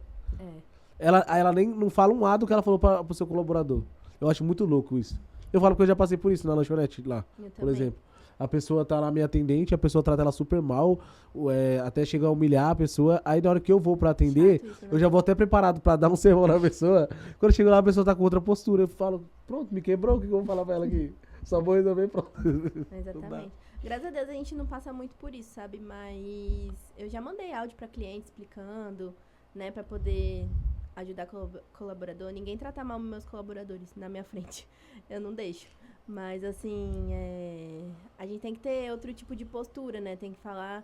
Ela nem não fala um A do que ela falou pro seu colaborador. Eu acho muito louco isso. Eu falo porque eu já passei por isso na lanchonete lá, por exemplo. A pessoa tá lá, minha atendente, a pessoa trata ela super mal, até chegar a humilhar a pessoa. Aí na hora que eu vou pra atender, isso, né? Eu já vou até preparado pra dar um sermão na pessoa. Quando chega lá, a pessoa tá com outra postura. Eu falo, pronto, me quebrou, o que eu vou falar pra ela aqui? Só vou resolver, pronto. Exatamente. Graças a Deus a gente não passa muito por isso, sabe? Mas eu já mandei áudio pra cliente explicando, né, pra poder ajudar colaborador. Ninguém trata mal meus colaboradores na minha frente. Eu não deixo. Mas, assim, a gente tem que ter outro tipo de postura, né? Tem que falar...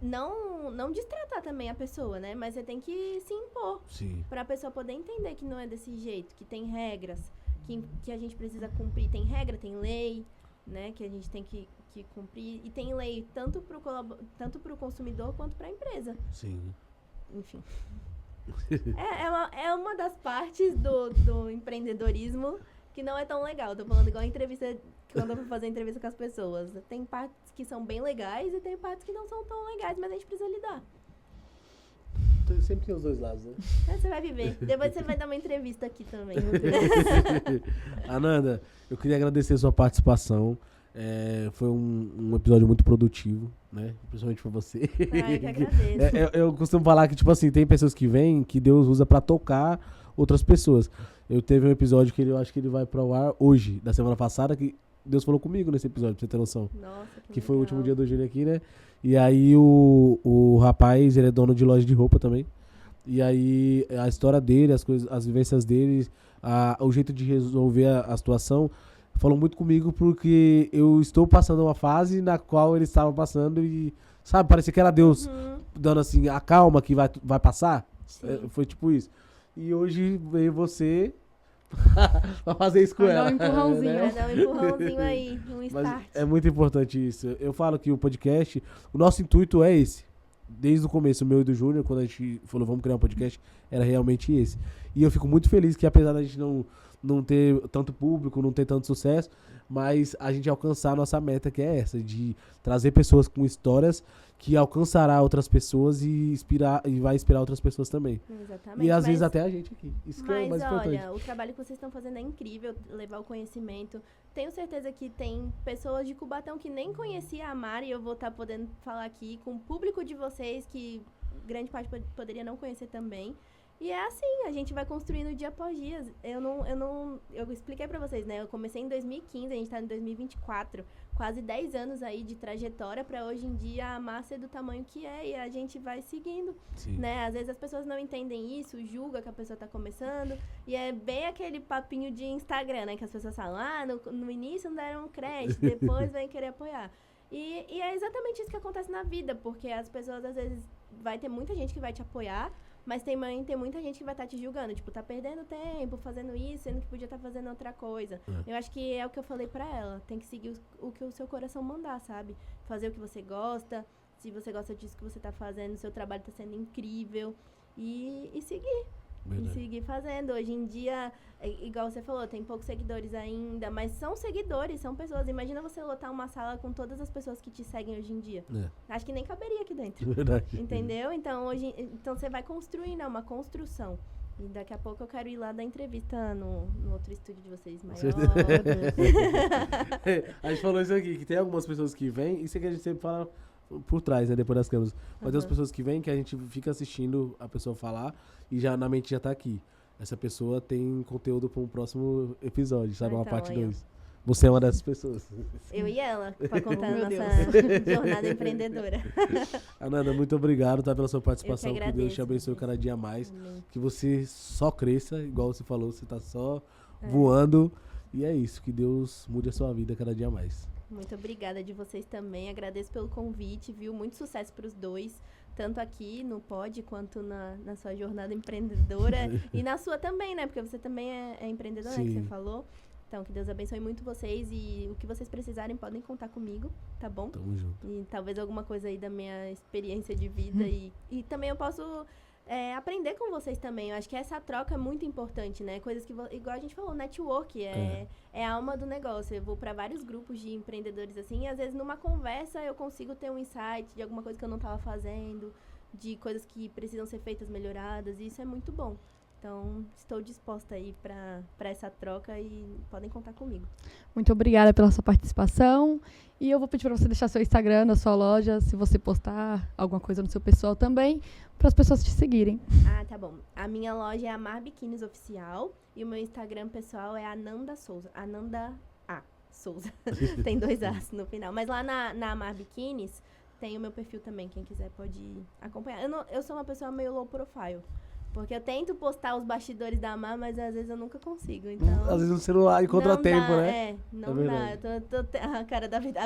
Não destratar também a pessoa, né? Mas você tem que se impor. Sim. Pra pessoa poder entender que não é desse jeito. Que tem regras. Que a gente precisa cumprir. Tem regra, tem lei, né? Que a gente tem que cumprir. E tem lei tanto pro consumidor quanto pra empresa. Sim. Enfim... É uma das partes do empreendedorismo que não é tão legal. Tô falando igual entrevista, quando eu vou fazer entrevista com as pessoas. Tem partes que são bem legais e tem partes que não são tão legais, mas a gente precisa lidar. Sempre tem os dois lados, né? Você vai viver. Depois você vai dar uma entrevista aqui também. Ananda, eu queria agradecer a sua participação. Foi um episódio muito produtivo, né? Principalmente pra você. Ai, que agradeço. Eu costumo falar que, tipo assim, tem pessoas que vêm que Deus usa pra tocar outras pessoas. Eu teve um episódio que eu acho que ele vai pro ar hoje, da semana passada, que Deus falou comigo nesse episódio, pra você ter noção. Nossa, que foi o último dia do Júnior aqui, né? E aí o rapaz, ele é dono de loja de roupa também. E aí a história dele, as coisas, as vivências dele, o jeito de resolver a situação, falou muito comigo porque eu estou passando uma fase na qual ele estava passando e, sabe, parecia que era Deus dando assim, a calma que vai passar. Foi tipo isso. E hoje veio você pra fazer isso com ela. Vai dar um empurrãozinho. Vai dar um empurrãozinho aí, um start. Mas é muito importante isso. Eu falo que o podcast, o nosso intuito é esse. Desde o começo, o meu e do Júnior, quando a gente falou vamos criar um podcast, era realmente esse. E eu fico muito feliz que apesar da gente não ter tanto público, não ter tanto sucesso, mas a gente alcançar a nossa meta, que é essa, de trazer pessoas com histórias que alcançará outras pessoas e vai inspirar outras pessoas também. Exatamente. E às vezes até a gente aqui. Isso que é o mais importante. Mas olha, o trabalho que vocês estão fazendo é incrível, levar o conhecimento. Tenho certeza que tem pessoas de Cubatão que nem conhecia a Mari, e eu vou estar podendo falar aqui com o público de vocês, que grande parte poderia não conhecer também. E é assim, a gente vai construindo dia após dia. Eu expliquei pra vocês, né? Eu comecei em 2015, a gente tá em 2024. Quase 10 anos aí de trajetória pra hoje em dia a massa é do tamanho que é e a gente vai seguindo, né? Às vezes as pessoas não entendem isso, julgam que a pessoa tá começando e é bem aquele papinho de Instagram, né? Que as pessoas falam, no início não deram crédito, depois vem querer apoiar. E é exatamente isso que acontece na vida, porque as pessoas às vezes vai ter muita gente que vai te apoiar, mas tem muita gente que vai estar te julgando, tipo, tá perdendo tempo fazendo isso, sendo que podia estar fazendo outra coisa. Eu acho que é o que eu falei pra ela, tem que seguir o que o seu coração mandar, sabe? Fazer o que você gosta, se você gosta disso que você tá fazendo, o seu trabalho tá sendo incrível, e seguir. Verdade. E seguir fazendo. Hoje em dia, igual você falou, tem poucos seguidores ainda, mas são seguidores, são pessoas. Imagina você lotar uma sala com todas as pessoas que te seguem hoje em dia. Acho que nem caberia aqui dentro. Verdade. Entendeu? Então você vai construindo, é uma construção. E daqui a pouco eu quero ir lá dar entrevista no outro estúdio de vocês maior. A gente falou isso aqui, que tem algumas pessoas que vêm, isso é que a gente sempre fala por trás, né, depois das câmeras. Mas tem as pessoas que vêm que a gente fica assistindo a pessoa falar e já na mente já tá aqui. Essa pessoa tem conteúdo para um próximo episódio, sabe? Uma parte 2. Você é uma dessas pessoas. Eu e ela, pra contar a Meu nossa jornada empreendedora. Ananda, muito obrigado, tá, pela sua participação. Que Deus agradeço, te abençoe gente. cada dia mais. Amém. Que você só cresça, igual você falou, você tá só É. voando. E é isso, que Deus mude a sua vida cada dia mais. Muito obrigada de vocês também. Agradeço pelo convite, viu? Muito sucesso pros dois. Tanto aqui no Pod, quanto na sua jornada empreendedora. E na sua também, né? Porque você também é empreendedora, né? Que Sim. você falou. Então, que Deus abençoe muito vocês. E o que vocês precisarem, podem contar comigo, tá bom? Tamo junto. E talvez alguma coisa aí da minha experiência de vida. E também eu posso aprender com vocês também. Eu acho que essa troca é muito importante, né? Coisas que, igual a gente falou, network é a alma do negócio. Eu vou para vários grupos de empreendedores assim, e às vezes numa conversa eu consigo ter um insight de alguma coisa que eu não estava fazendo, de coisas que precisam ser feitas, melhoradas, e isso é muito bom. Então, estou disposta aí para essa troca e podem contar comigo. Muito obrigada pela sua participação. E eu vou pedir para você deixar seu Instagram na sua loja, se você postar alguma coisa no seu pessoal também, para as pessoas te seguirem. Ah, tá bom. A minha loja é Amar Biquínis Oficial e o meu Instagram pessoal é Ananda Souza. Ananda A. Souza. Tem 2 As no final. Mas lá na Amar Biquínis tem o meu perfil também. Quem quiser pode acompanhar. Eu sou uma pessoa meio low profile. Porque eu tento postar os bastidores da Amar, mas às vezes eu nunca consigo. Então, Às vezes no celular encontra não tempo, dá, né? Não É dá. verdade. Eu tô a cara da vida.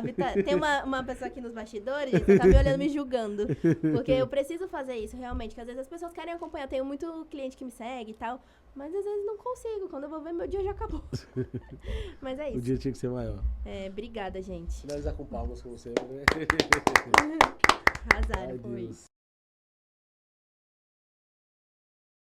Tem uma pessoa aqui nos bastidores, gente, que tá me olhando, me julgando. Porque eu preciso fazer isso, realmente. Que às vezes as pessoas querem acompanhar. Eu tenho muito cliente que me segue e tal. Mas às vezes não consigo. Quando eu vou ver, meu dia já acabou. Mas é O isso. dia tinha que ser maior. Obrigada, gente. Finalizar com palmas com você, né? Arrasaram, Ai, foi. Deus.